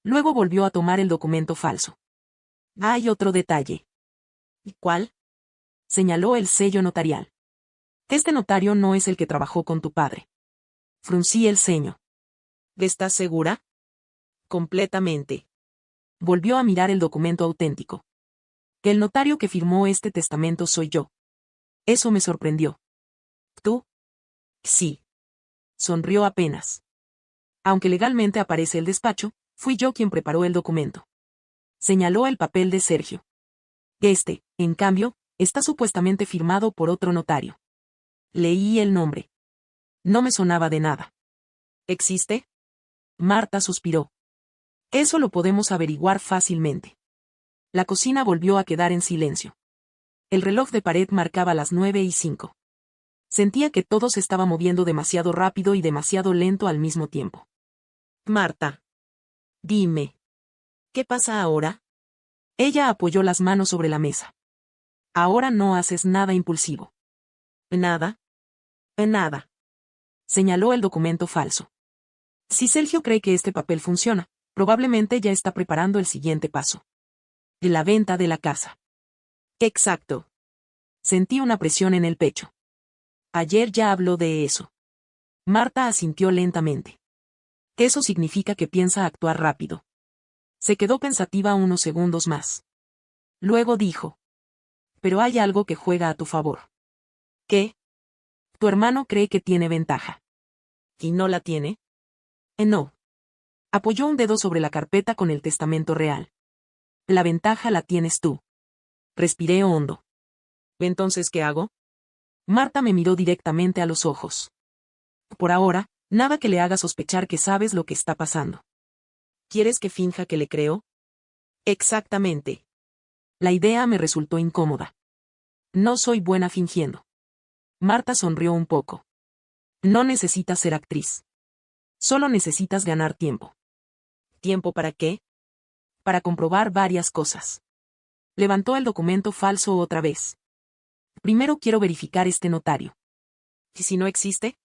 Luego volvió a tomar el documento falso. Hay otro detalle. ¿Y cuál? Señaló el sello notarial. Este notario no es el que trabajó con tu padre. Fruncí el ceño. ¿Estás segura? Completamente. Volvió a mirar el documento auténtico. Que el notario que firmó este testamento soy yo. Eso me sorprendió. ¿Tú? Sí. Sonrió apenas. Aunque legalmente aparece el despacho, fui yo quien preparó el documento. Señaló el papel de Sergio. Este, en cambio, está supuestamente firmado por otro notario. Leí el nombre. No me sonaba de nada. ¿Existe? Marta suspiró. Eso lo podemos averiguar fácilmente. La cocina volvió a quedar en silencio. El reloj de pared marcaba las 9:05. Sentía que todo se estaba moviendo demasiado rápido y demasiado lento al mismo tiempo. Marta. Dime. ¿Qué pasa ahora? Ella apoyó las manos sobre la mesa. Ahora no haces nada impulsivo. ¿Nada? En nada. Señaló el documento falso. Si Sergio cree que este papel funciona, probablemente ya está preparando el siguiente paso. La venta de la casa. Exacto. Sentí una presión en el pecho. Ayer ya habló de eso. Marta asintió lentamente. Eso significa que piensa actuar rápido. Se quedó pensativa unos segundos más. Luego dijo. Pero hay algo que juega a tu favor. ¿Qué? Tu hermano cree que tiene ventaja. ¿Y no la tiene? No. Apoyó un dedo sobre la carpeta con el testamento real. La ventaja la tienes tú. Respiré hondo. ¿Entonces qué hago? Marta me miró directamente a los ojos. Por ahora, nada que le haga sospechar que sabes lo que está pasando. ¿Quieres que finja que le creo? Exactamente. La idea me resultó incómoda. No soy buena fingiendo. Marta sonrió un poco. No necesitas ser actriz. Solo necesitas ganar tiempo. ¿Tiempo para qué? Para comprobar varias cosas. Levantó el documento falso otra vez. Primero quiero verificar este notario. ¿Y si no existe?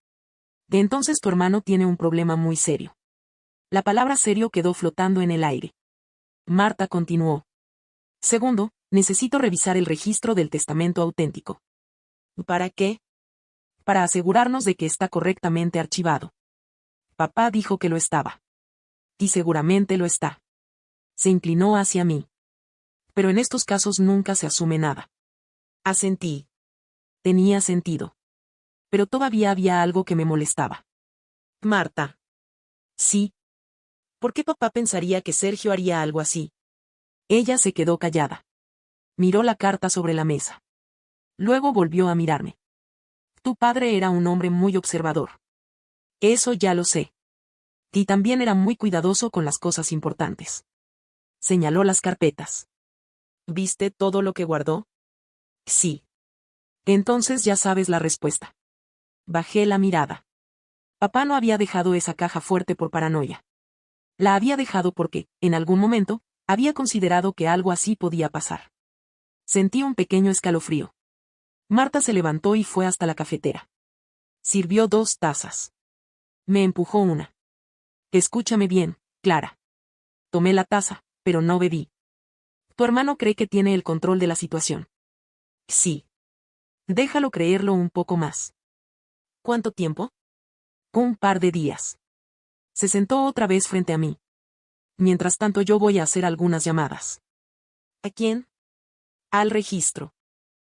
De entonces tu hermano tiene un problema muy serio. La palabra serio quedó flotando en el aire. Marta continuó. Segundo, necesito revisar el registro del testamento auténtico. ¿Para qué? Para asegurarnos de que está correctamente archivado. Papá dijo que lo estaba. Y seguramente lo está. Se inclinó hacia mí. Pero en estos casos nunca se asume nada. Asentí. Tenía sentido. Pero todavía había algo que me molestaba. Marta. Sí. ¿Por qué papá pensaría que Sergio haría algo así? Ella se quedó callada. Miró la carta sobre la mesa. Luego volvió a mirarme. Tu padre era un hombre muy observador. Eso ya lo sé. Y también era muy cuidadoso con las cosas importantes. Señaló las carpetas. ¿Viste todo lo que guardó? Sí. Entonces ya sabes la respuesta. Bajé la mirada. Papá no había dejado esa caja fuerte por paranoia. La había dejado porque, en algún momento, había considerado que algo así podía pasar. Sentí un pequeño escalofrío. Marta se levantó y fue hasta la cafetera. Sirvió 2 tazas. Me empujó una. Escúchame bien, Clara. Tomé la taza, pero no bebí. Tu hermano cree que tiene el control de la situación. Sí. Déjalo creerlo un poco más. ¿Cuánto tiempo? Un par de días. Se sentó otra vez frente a mí. Mientras tanto yo voy a hacer algunas llamadas. ¿A quién? Al registro.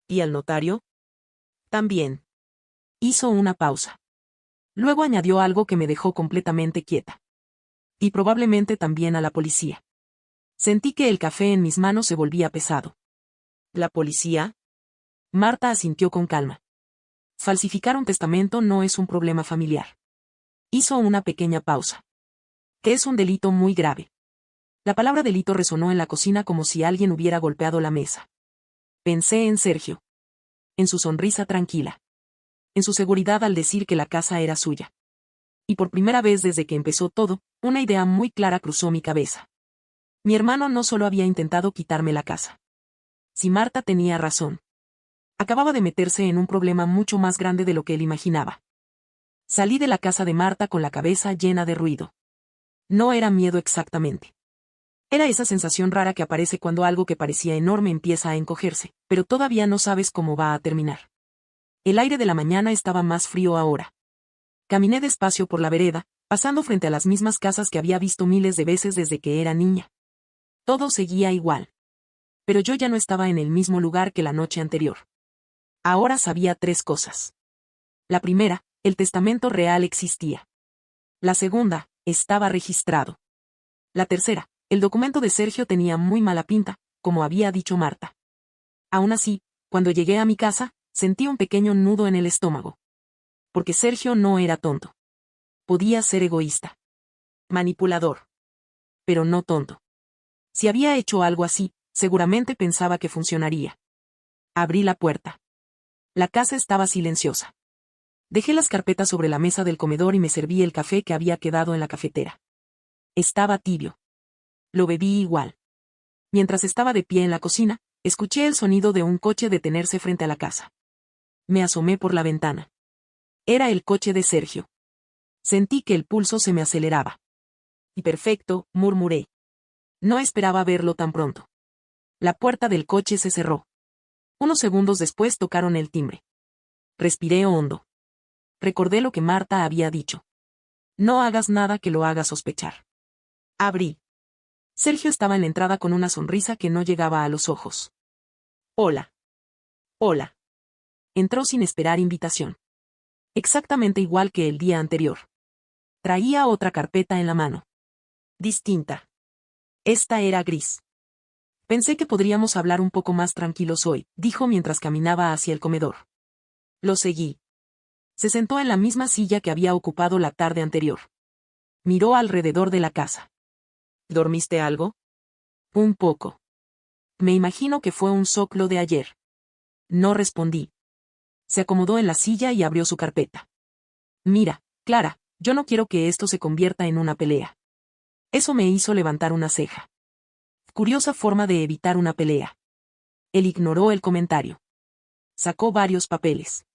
¿Y al notario? También. Hizo una pausa. Luego añadió algo que me dejó completamente quieta. Y probablemente también a la policía. Sentí que el café en mis manos se volvía pesado. ¿La policía? Marta asintió con calma. Falsificar un testamento no es un problema familiar. Hizo una pequeña pausa. Que es un delito muy grave. La palabra delito resonó en la cocina como si alguien hubiera golpeado la mesa. Pensé en Sergio. En su sonrisa tranquila. En su seguridad al decir que la casa era suya. Y por primera vez desde que empezó todo, una idea muy clara cruzó mi cabeza. Mi hermano no solo había intentado quitarme la casa. Si Marta tenía razón. Acababa de meterse en un problema mucho más grande de lo que él imaginaba. Salí de la casa de Marta con la cabeza llena de ruido. No era miedo exactamente. Era esa sensación rara que aparece cuando algo que parecía enorme empieza a encogerse, pero todavía no sabes cómo va a terminar. El aire de la mañana estaba más frío ahora. Caminé despacio por la vereda, pasando frente a las mismas casas que había visto miles de veces desde que era niña. Todo seguía igual. Pero yo ya no estaba en el mismo lugar que la noche anterior. Ahora sabía 3 cosas. La primera, el testamento real existía. La segunda, estaba registrado. La tercera, el documento de Sergio tenía muy mala pinta, como había dicho Marta. Aún así, cuando llegué a mi casa, sentí un pequeño nudo en el estómago. Porque Sergio no era tonto. Podía ser egoísta. Manipulador. Pero no tonto. Si había hecho algo así, seguramente pensaba que funcionaría. Abrí la puerta. La casa estaba silenciosa. Dejé las carpetas sobre la mesa del comedor y me serví el café que había quedado en la cafetera. Estaba tibio. Lo bebí igual. Mientras estaba de pie en la cocina, escuché el sonido de un coche detenerse frente a la casa. Me asomé por la ventana. Era el coche de Sergio. Sentí que el pulso se me aceleraba. Y perfecto, murmuré. No esperaba verlo tan pronto. La puerta del coche se cerró. Unos segundos después tocaron el timbre. Respiré hondo. Recordé lo que Marta había dicho. No hagas nada que lo haga sospechar. Abrí. Sergio estaba en la entrada con una sonrisa que no llegaba a los ojos. Hola. Hola. Entró sin esperar invitación. Exactamente igual que el día anterior. Traía otra carpeta en la mano. Distinta. Esta era gris. Pensé que podríamos hablar un poco más tranquilos hoy, dijo mientras caminaba hacia el comedor. Lo seguí. Se sentó en la misma silla que había ocupado la tarde anterior. Miró alrededor de la casa. ¿Dormiste algo? Un poco. Me imagino que fue un soplo de ayer. No respondí. Se acomodó en la silla y abrió su carpeta. Mira, Clara, yo no quiero que esto se convierta en una pelea. Eso me hizo levantar una ceja. Curiosa forma de evitar una pelea. Él ignoró el comentario. Sacó varios papeles.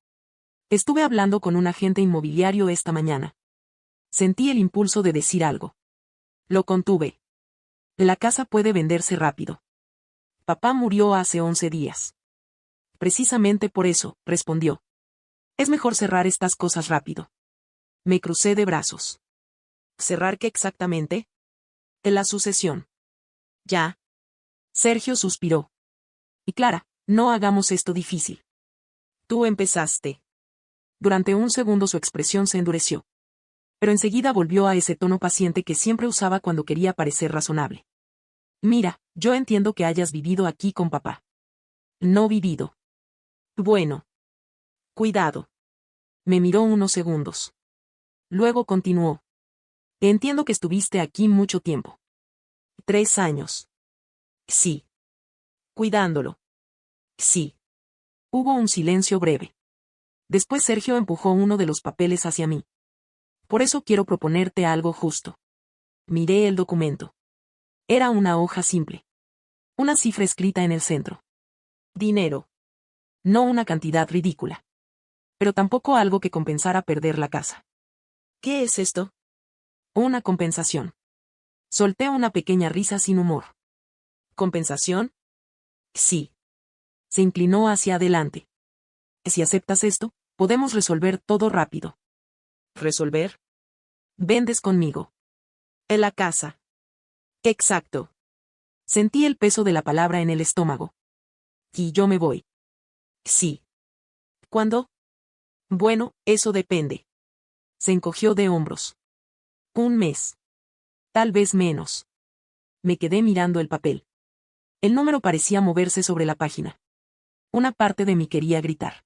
Estuve hablando con un agente inmobiliario esta mañana. Sentí el impulso de decir algo. Lo contuve. La casa puede venderse rápido. Papá murió hace 11 días. Precisamente por eso, respondió. Es mejor cerrar estas cosas rápido. Me crucé de brazos. ¿Cerrar qué exactamente? La sucesión. Ya. Sergio suspiró. Y Clara, no hagamos esto difícil. Tú empezaste. Durante un segundo su expresión se endureció. Pero enseguida volvió a ese tono paciente que siempre usaba cuando quería parecer razonable. Mira, yo entiendo que hayas vivido aquí con papá. No vivido. Bueno. Cuidado. Me miró unos segundos. Luego continuó. Entiendo que estuviste aquí mucho tiempo. 3 años. Sí. Cuidándolo. Sí. Hubo un silencio breve. Después Sergio empujó uno de los papeles hacia mí. Por eso quiero proponerte algo justo. Miré el documento. Era una hoja simple. Una cifra escrita en el centro. Dinero. No una cantidad ridícula. Pero tampoco algo que compensara perder la casa. ¿Qué es esto? Una compensación. Solté una pequeña risa sin humor. ¿Compensación? Sí. Se inclinó hacia adelante. Si aceptas esto, podemos resolver todo rápido. ¿Resolver? Vendes conmigo. En la casa. Exacto. Sentí el peso de la palabra en el estómago. Y yo me voy. Sí. ¿Cuándo? Bueno, eso depende. Se encogió de hombros. 1 mes. Tal vez menos. Me quedé mirando el papel. El número parecía moverse sobre la página. Una parte de mí quería gritar.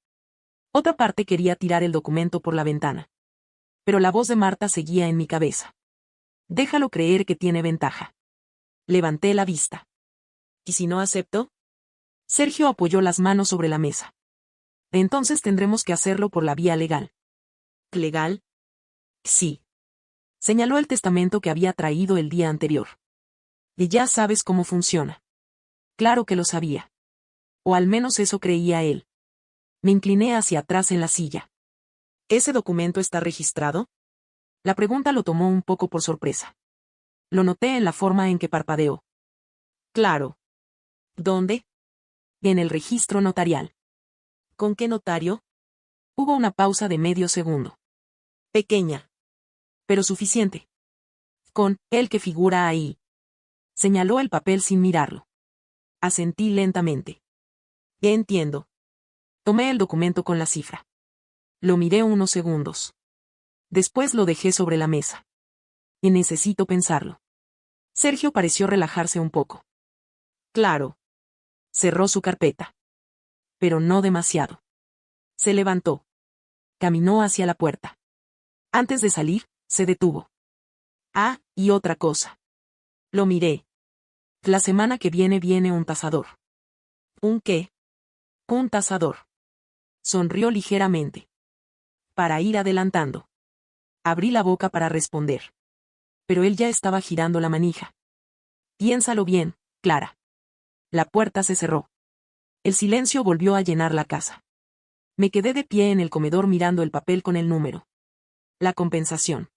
Otra parte quería tirar el documento por la ventana. Pero la voz de Marta seguía en mi cabeza. Déjalo creer que tiene ventaja. Levanté la vista. ¿Y si no acepto? Sergio apoyó las manos sobre la mesa. Entonces tendremos que hacerlo por la vía legal. ¿Legal? Sí. Señaló el testamento que había traído el día anterior. Y ya sabes cómo funciona. Claro que lo sabía. O al menos eso creía él. Me incliné hacia atrás en la silla. ¿Ese documento está registrado? La pregunta lo tomó un poco por sorpresa. Lo noté en la forma en que parpadeó. Claro. ¿Dónde? En el registro notarial. ¿Con qué notario? Hubo una pausa de medio segundo. Pequeña. Pero suficiente. Con el que figura ahí. Señaló el papel sin mirarlo. Asentí lentamente. Ya entiendo. Tomé el documento con la cifra. Lo miré unos segundos. Después lo dejé sobre la mesa. Y necesito pensarlo. Sergio pareció relajarse un poco. Claro. Cerró su carpeta. Pero no demasiado. Se levantó. Caminó hacia la puerta. Antes de salir, se detuvo. Ah, y otra cosa. Lo miré. La semana que viene un tasador. ¿Un qué? Un tasador. Sonrió ligeramente. Para ir adelantando. Abrí la boca para responder. Pero él ya estaba girando la manija. Piénsalo bien, Clara. La puerta se cerró. El silencio volvió a llenar la casa. Me quedé de pie en el comedor mirando el papel con el número. La compensación.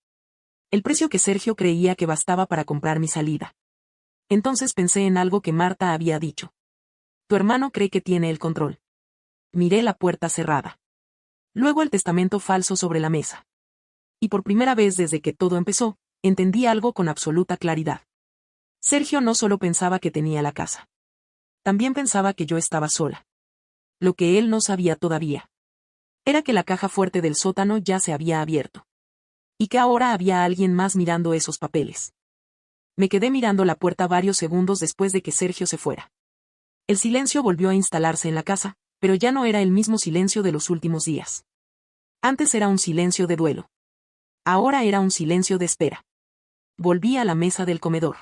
El precio que Sergio creía que bastaba para comprar mi salida. Entonces pensé en algo que Marta había dicho. Tu hermano cree que tiene el control. Miré la puerta cerrada. Luego el testamento falso sobre la mesa. Y por primera vez desde que todo empezó, entendí algo con absoluta claridad. Sergio no solo pensaba que tenía la casa. También pensaba que yo estaba sola. Lo que él no sabía todavía era que la caja fuerte del sótano ya se había abierto. Y que ahora había alguien más mirando esos papeles. Me quedé mirando la puerta varios segundos después de que Sergio se fuera. El silencio volvió a instalarse en la casa, pero ya no era el mismo silencio de los últimos días. Antes era un silencio de duelo. Ahora era un silencio de espera. Volví a la mesa del comedor.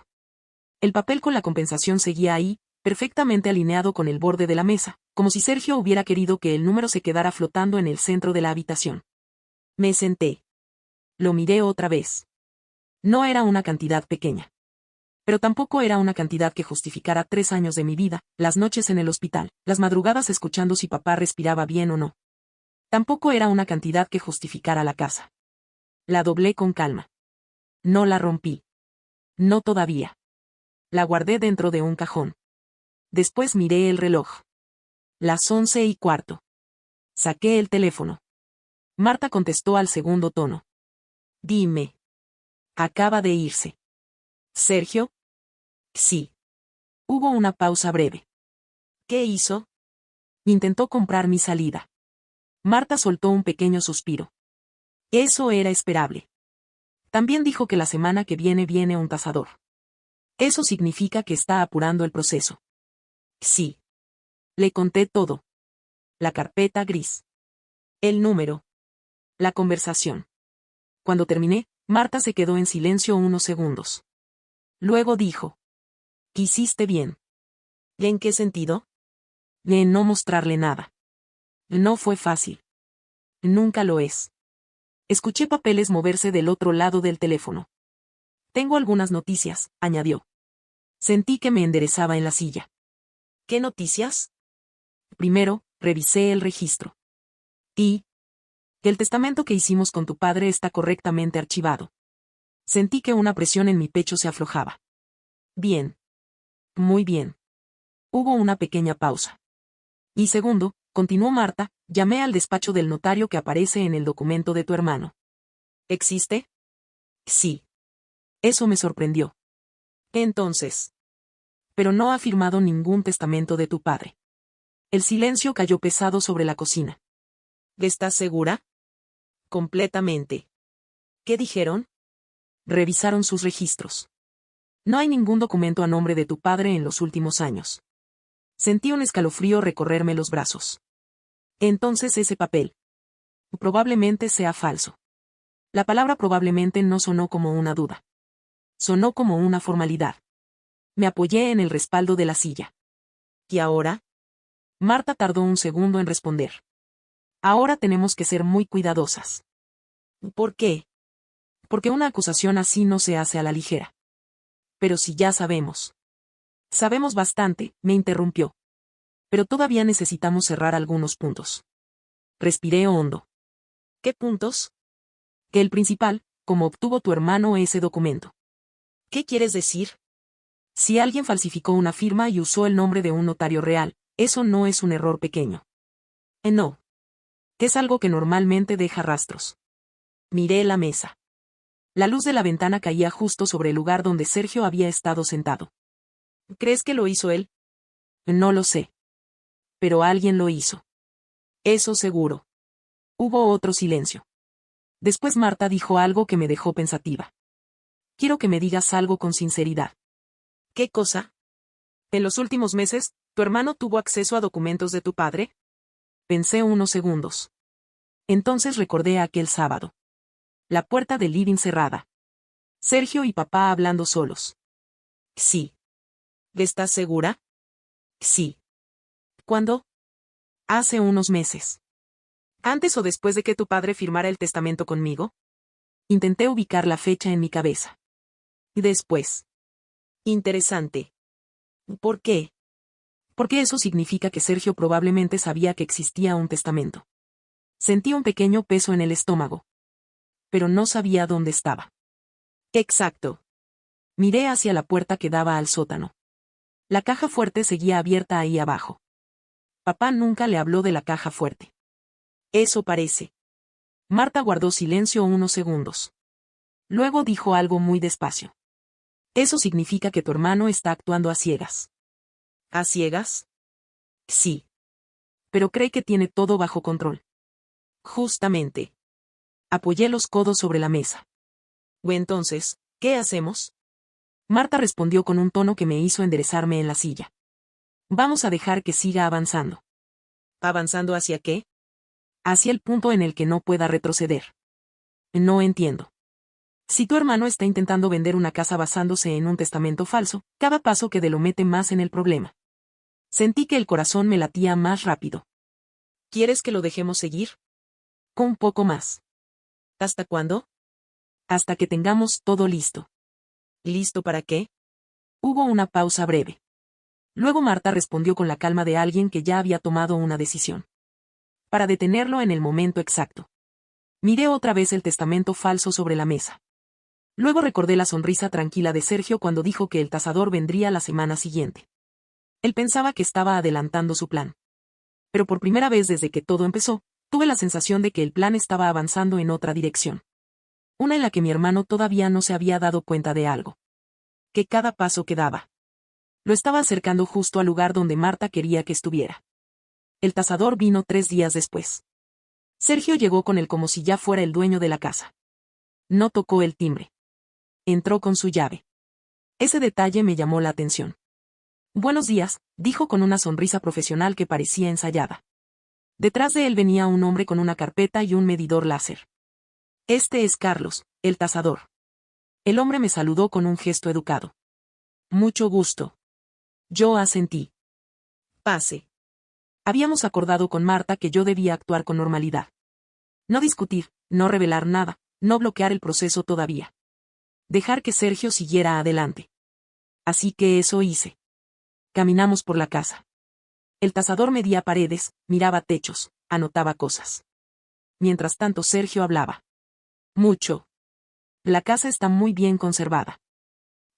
El papel con la compensación seguía ahí, perfectamente alineado con el borde de la mesa, como si Sergio hubiera querido que el número se quedara flotando en el centro de la habitación. Me senté. Lo miré otra vez. No era una cantidad pequeña. Pero tampoco era una cantidad que justificara 3 años de mi vida, las noches en el hospital, las madrugadas escuchando si papá respiraba bien o no. Tampoco era una cantidad que justificara la casa. La doblé con calma. No la rompí. No todavía. La guardé dentro de un cajón. Después miré el reloj. Las 11:15. Saqué el teléfono. Marta contestó al segundo tono. Dime. Acaba de irse. ¿Sergio? Sí. Hubo una pausa breve. ¿Qué hizo? Intentó comprar mi salida. Marta soltó un pequeño suspiro. Eso era esperable. También dijo que la semana que viene un tasador. Eso significa que está apurando el proceso. Sí. Le conté todo. La carpeta gris. El número. La conversación. Cuando terminé, Marta se quedó en silencio unos segundos. Luego dijo. Quisiste bien. ¿Y en qué sentido? En no mostrarle nada. No fue fácil. Nunca lo es. Escuché papeles moverse del otro lado del teléfono. Tengo algunas noticias, añadió. Sentí que me enderezaba en la silla. ¿Qué noticias? Primero, revisé el registro. Y que el testamento que hicimos con tu padre está correctamente archivado. Sentí que una presión en mi pecho se aflojaba. Bien. Muy bien. Hubo una pequeña pausa. Y segundo, continuó Marta, llamé al despacho del notario que aparece en el documento de tu hermano. ¿Existe? Sí. Eso me sorprendió. Entonces. Pero no ha firmado ningún testamento de tu padre. El silencio cayó pesado sobre la cocina. ¿Estás segura? Completamente. ¿Qué dijeron? Revisaron sus registros. No hay ningún documento a nombre de tu padre en los últimos años. Sentí un escalofrío recorrerme los brazos. Entonces ese papel. Probablemente sea falso. La palabra probablemente no sonó como una duda. Sonó como una formalidad. Me apoyé en el respaldo de la silla. ¿Y ahora? Marta tardó un segundo en responder. Ahora tenemos que ser muy cuidadosas. ¿Por qué? Porque una acusación así no se hace a la ligera. Pero si ya sabemos. Sabemos bastante, me interrumpió. Pero todavía necesitamos cerrar algunos puntos. Respiré hondo. ¿Qué puntos? Que el principal, cómo obtuvo tu hermano ese documento. ¿Qué quieres decir? Si alguien falsificó una firma y usó el nombre de un notario real, eso no es un error pequeño. No. Es algo que normalmente deja rastros. Miré la mesa. La luz de la ventana caía justo sobre el lugar donde Sergio había estado sentado. ¿Crees que lo hizo él? No lo sé. Pero alguien lo hizo. Eso seguro. Hubo otro silencio. Después Marta dijo algo que me dejó pensativa. Quiero que me digas algo con sinceridad. ¿Qué cosa? En los últimos meses, ¿tu hermano tuvo acceso a documentos de tu padre? Pensé unos segundos. Entonces recordé aquel sábado. La puerta del living cerrada. Sergio y papá hablando solos. Sí. ¿Estás segura? Sí. ¿Cuándo? Hace unos meses. ¿Antes o después de que tu padre firmara el testamento conmigo? Intenté ubicar la fecha en mi cabeza. Y después. Interesante. ¿Por qué? Porque eso significa que Sergio probablemente sabía que existía un testamento. Sentí un pequeño peso en el estómago. Pero no sabía dónde estaba. Exacto. Miré hacia la puerta que daba al sótano. La caja fuerte seguía abierta ahí abajo. Papá nunca le habló de la caja fuerte. Eso parece. Marta guardó silencio unos segundos. Luego dijo algo muy despacio. Eso significa que tu hermano está actuando a ciegas. ¿A ciegas? Sí. Pero cree que tiene todo bajo control. Justamente. Apoyé los codos sobre la mesa. ¿O entonces, qué hacemos? Marta respondió con un tono que me hizo enderezarme en la silla. Vamos a dejar que siga avanzando. ¿Avanzando hacia qué? Hacia el punto en el que no pueda retroceder. No entiendo. Si tu hermano está intentando vender una casa basándose en un testamento falso, cada paso que dé lo mete más en el problema. Sentí que el corazón me latía más rápido. ¿Quieres que lo dejemos seguir? Un poco más. ¿Hasta cuándo? Hasta que tengamos todo listo. ¿Listo para qué? Hubo una pausa breve. Luego Marta respondió con la calma de alguien que ya había tomado una decisión. Para detenerlo en el momento exacto. Miré otra vez el testamento falso sobre la mesa. Luego recordé la sonrisa tranquila de Sergio cuando dijo que el tasador vendría la semana siguiente. Él pensaba que estaba adelantando su plan. Pero por primera vez desde que todo empezó, tuve la sensación de que el plan estaba avanzando en otra dirección. Una en la que mi hermano todavía no se había dado cuenta de algo. Que cada paso que daba lo estaba acercando justo al lugar donde Marta quería que estuviera. El tasador vino 3 días después. Sergio llegó con él como si ya fuera el dueño de la casa. No tocó el timbre. Entró con su llave. Ese detalle me llamó la atención. Buenos días, dijo con una sonrisa profesional que parecía ensayada. Detrás de él venía un hombre con una carpeta y un medidor láser. Este es Carlos, el tasador. El hombre me saludó con un gesto educado. Mucho gusto. Yo asentí. Pase. Habíamos acordado con Marta que yo debía actuar con normalidad. No discutir, no revelar nada, no bloquear el proceso todavía. Dejar que Sergio siguiera adelante. Así que eso hice. Caminamos por la casa. El tasador medía paredes, miraba techos, anotaba cosas. Mientras tanto Sergio hablaba. Mucho. La casa está muy bien conservada.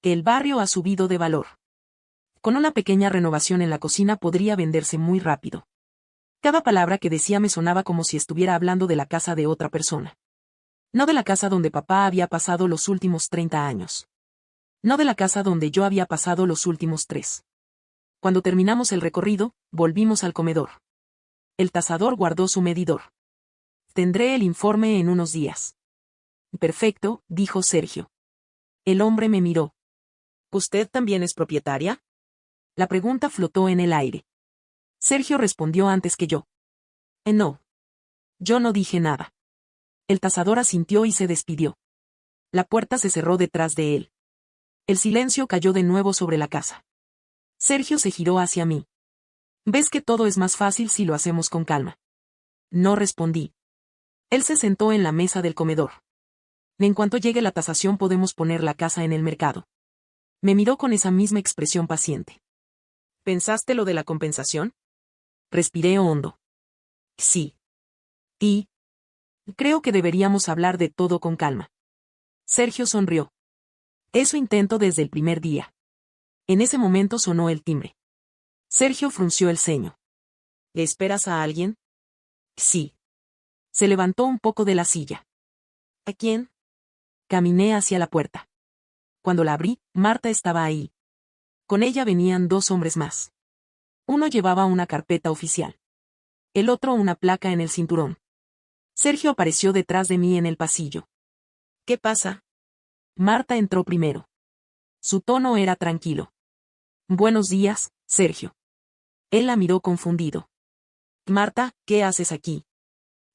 El barrio ha subido de valor. Con una pequeña renovación en la cocina podría venderse muy rápido. Cada palabra que decía me sonaba como si estuviera hablando de la casa de otra persona. No de la casa donde papá había pasado los últimos 30 años. No de la casa donde yo había pasado los últimos 3. Cuando terminamos el recorrido, volvimos al comedor. El tasador guardó su medidor. Tendré el informe en unos días. Perfecto, dijo Sergio. El hombre me miró. ¿Usted también es propietaria? La pregunta flotó en el aire. Sergio respondió antes que yo. No. Yo no dije nada. El tasador asintió y se despidió. La puerta se cerró detrás de él. El silencio cayó de nuevo sobre la casa. Sergio se giró hacia mí. ¿Ves que todo es más fácil si lo hacemos con calma? No respondí. Él se sentó en la mesa del comedor. En cuanto llegue la tasación podemos poner la casa en el mercado. Me miró con esa misma expresión paciente. ¿Pensaste lo de la compensación? Respiré hondo. Sí. Y creo que deberíamos hablar de todo con calma. Sergio sonrió. Eso intento desde el primer día. En ese momento sonó el timbre. Sergio frunció el ceño. ¿Le esperas a alguien? Sí. Se levantó un poco de la silla. ¿A quién? Caminé hacia la puerta. Cuando la abrí, Marta estaba ahí. Con ella venían 2 hombres más. Uno llevaba una carpeta oficial. El otro una placa en el cinturón. Sergio apareció detrás de mí en el pasillo. ¿Qué pasa? Marta entró primero. Su tono era tranquilo. Buenos días, Sergio. Él la miró confundido. Marta, ¿qué haces aquí?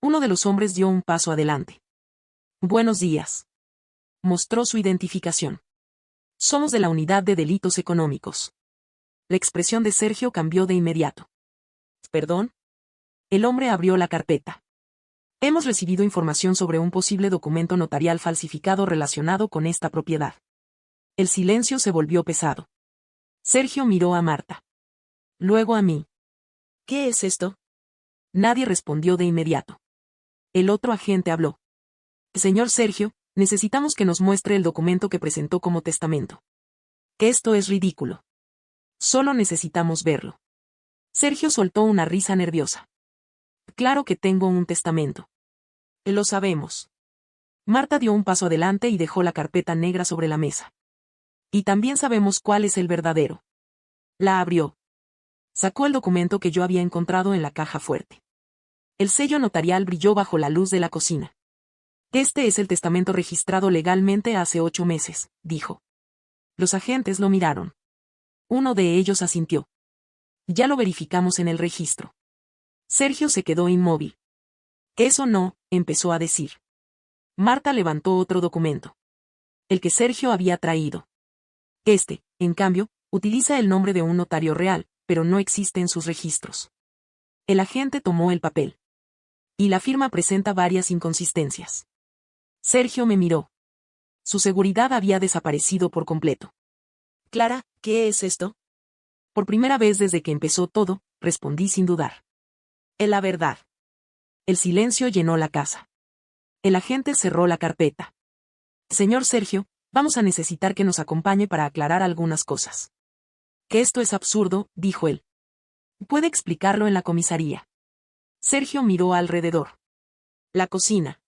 Uno de los hombres dio un paso adelante. Buenos días. Mostró su identificación. Somos de la Unidad de Delitos Económicos. La expresión de Sergio cambió de inmediato. ¿Perdón? El hombre abrió la carpeta. Hemos recibido información sobre un posible documento notarial falsificado relacionado con esta propiedad. El silencio se volvió pesado. Sergio miró a Marta. Luego a mí. ¿Qué es esto? Nadie respondió de inmediato. El otro agente habló. Señor Sergio, necesitamos que nos muestre el documento que presentó como testamento. Que esto es ridículo. Solo necesitamos verlo. Sergio soltó una risa nerviosa. Claro que tengo un testamento. Lo sabemos. Marta dio un paso adelante y dejó la carpeta negra sobre la mesa. Y también sabemos cuál es el verdadero. La abrió. Sacó el documento que yo había encontrado en la caja fuerte. El sello notarial brilló bajo la luz de la cocina. Este es el testamento registrado legalmente hace 8 meses, dijo. Los agentes lo miraron. Uno de ellos asintió. Ya lo verificamos en el registro. Sergio se quedó inmóvil. Eso no, empezó a decir. Marta levantó otro documento. El que Sergio había traído. En cambio, utiliza el nombre de un notario real, pero no existe en sus registros. El agente tomó el papel. Y la firma presenta varias inconsistencias. Sergio me miró. Su seguridad había desaparecido por completo. Clara, ¿qué es esto? Por primera vez desde que empezó todo, respondí sin dudar. Es la verdad. El silencio llenó la casa. El agente cerró la carpeta. Señor Sergio, vamos a necesitar que nos acompañe para aclarar algunas cosas. Que esto es absurdo, dijo él. Puede explicarlo en la comisaría. Sergio miró alrededor. La cocina.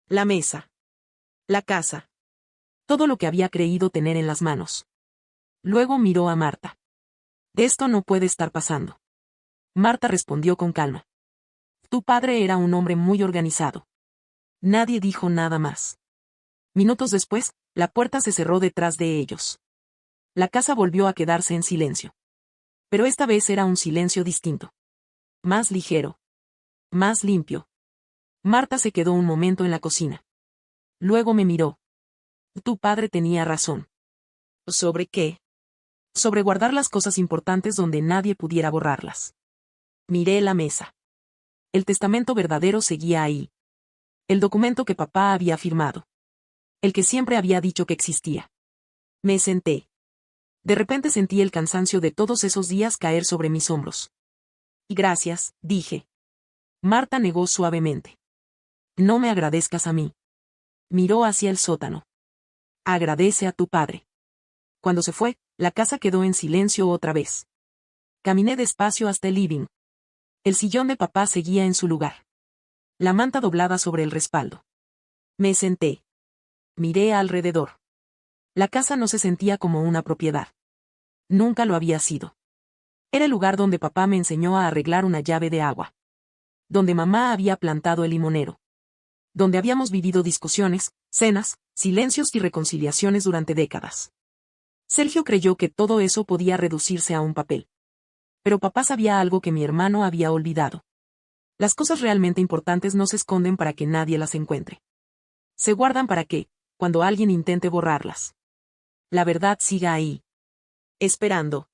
La mesa. La casa. Todo lo que había creído tener en las manos. Luego miró a Marta. Esto no puede estar pasando. Marta respondió con calma. Tu padre era un hombre muy organizado. Nadie dijo nada más. Minutos después, la puerta se cerró detrás de ellos. La casa volvió a quedarse en silencio. Pero esta vez era un silencio distinto. Más ligero. Más limpio. Marta se quedó un momento en la cocina. Luego me miró. Tu padre tenía razón. ¿Sobre qué? Sobre guardar las cosas importantes donde nadie pudiera borrarlas. Miré la mesa. El testamento verdadero seguía ahí. El documento que papá había firmado. El que siempre había dicho que existía. Me senté. De repente sentí el cansancio de todos esos días caer sobre mis hombros. Gracias, dije. Marta negó suavemente. No me agradezcas a mí. Miró hacia el sótano. Agradece a tu padre. Cuando se fue, la casa quedó en silencio otra vez. Caminé despacio hasta el living. El sillón de papá seguía en su lugar. La manta doblada sobre el respaldo. Me senté. Miré alrededor. La casa no se sentía como una propiedad. Nunca lo había sido. Era el lugar donde papá me enseñó a arreglar una llave de agua. Donde mamá había plantado el limonero. Donde habíamos vivido discusiones, cenas, silencios y reconciliaciones durante décadas. Sergio creyó que todo eso podía reducirse a un papel. Pero papá sabía algo que mi hermano había olvidado. Las cosas realmente importantes no se esconden para que nadie las encuentre. Se guardan para que, cuando alguien intente borrarlas, la verdad siga ahí. Esperando.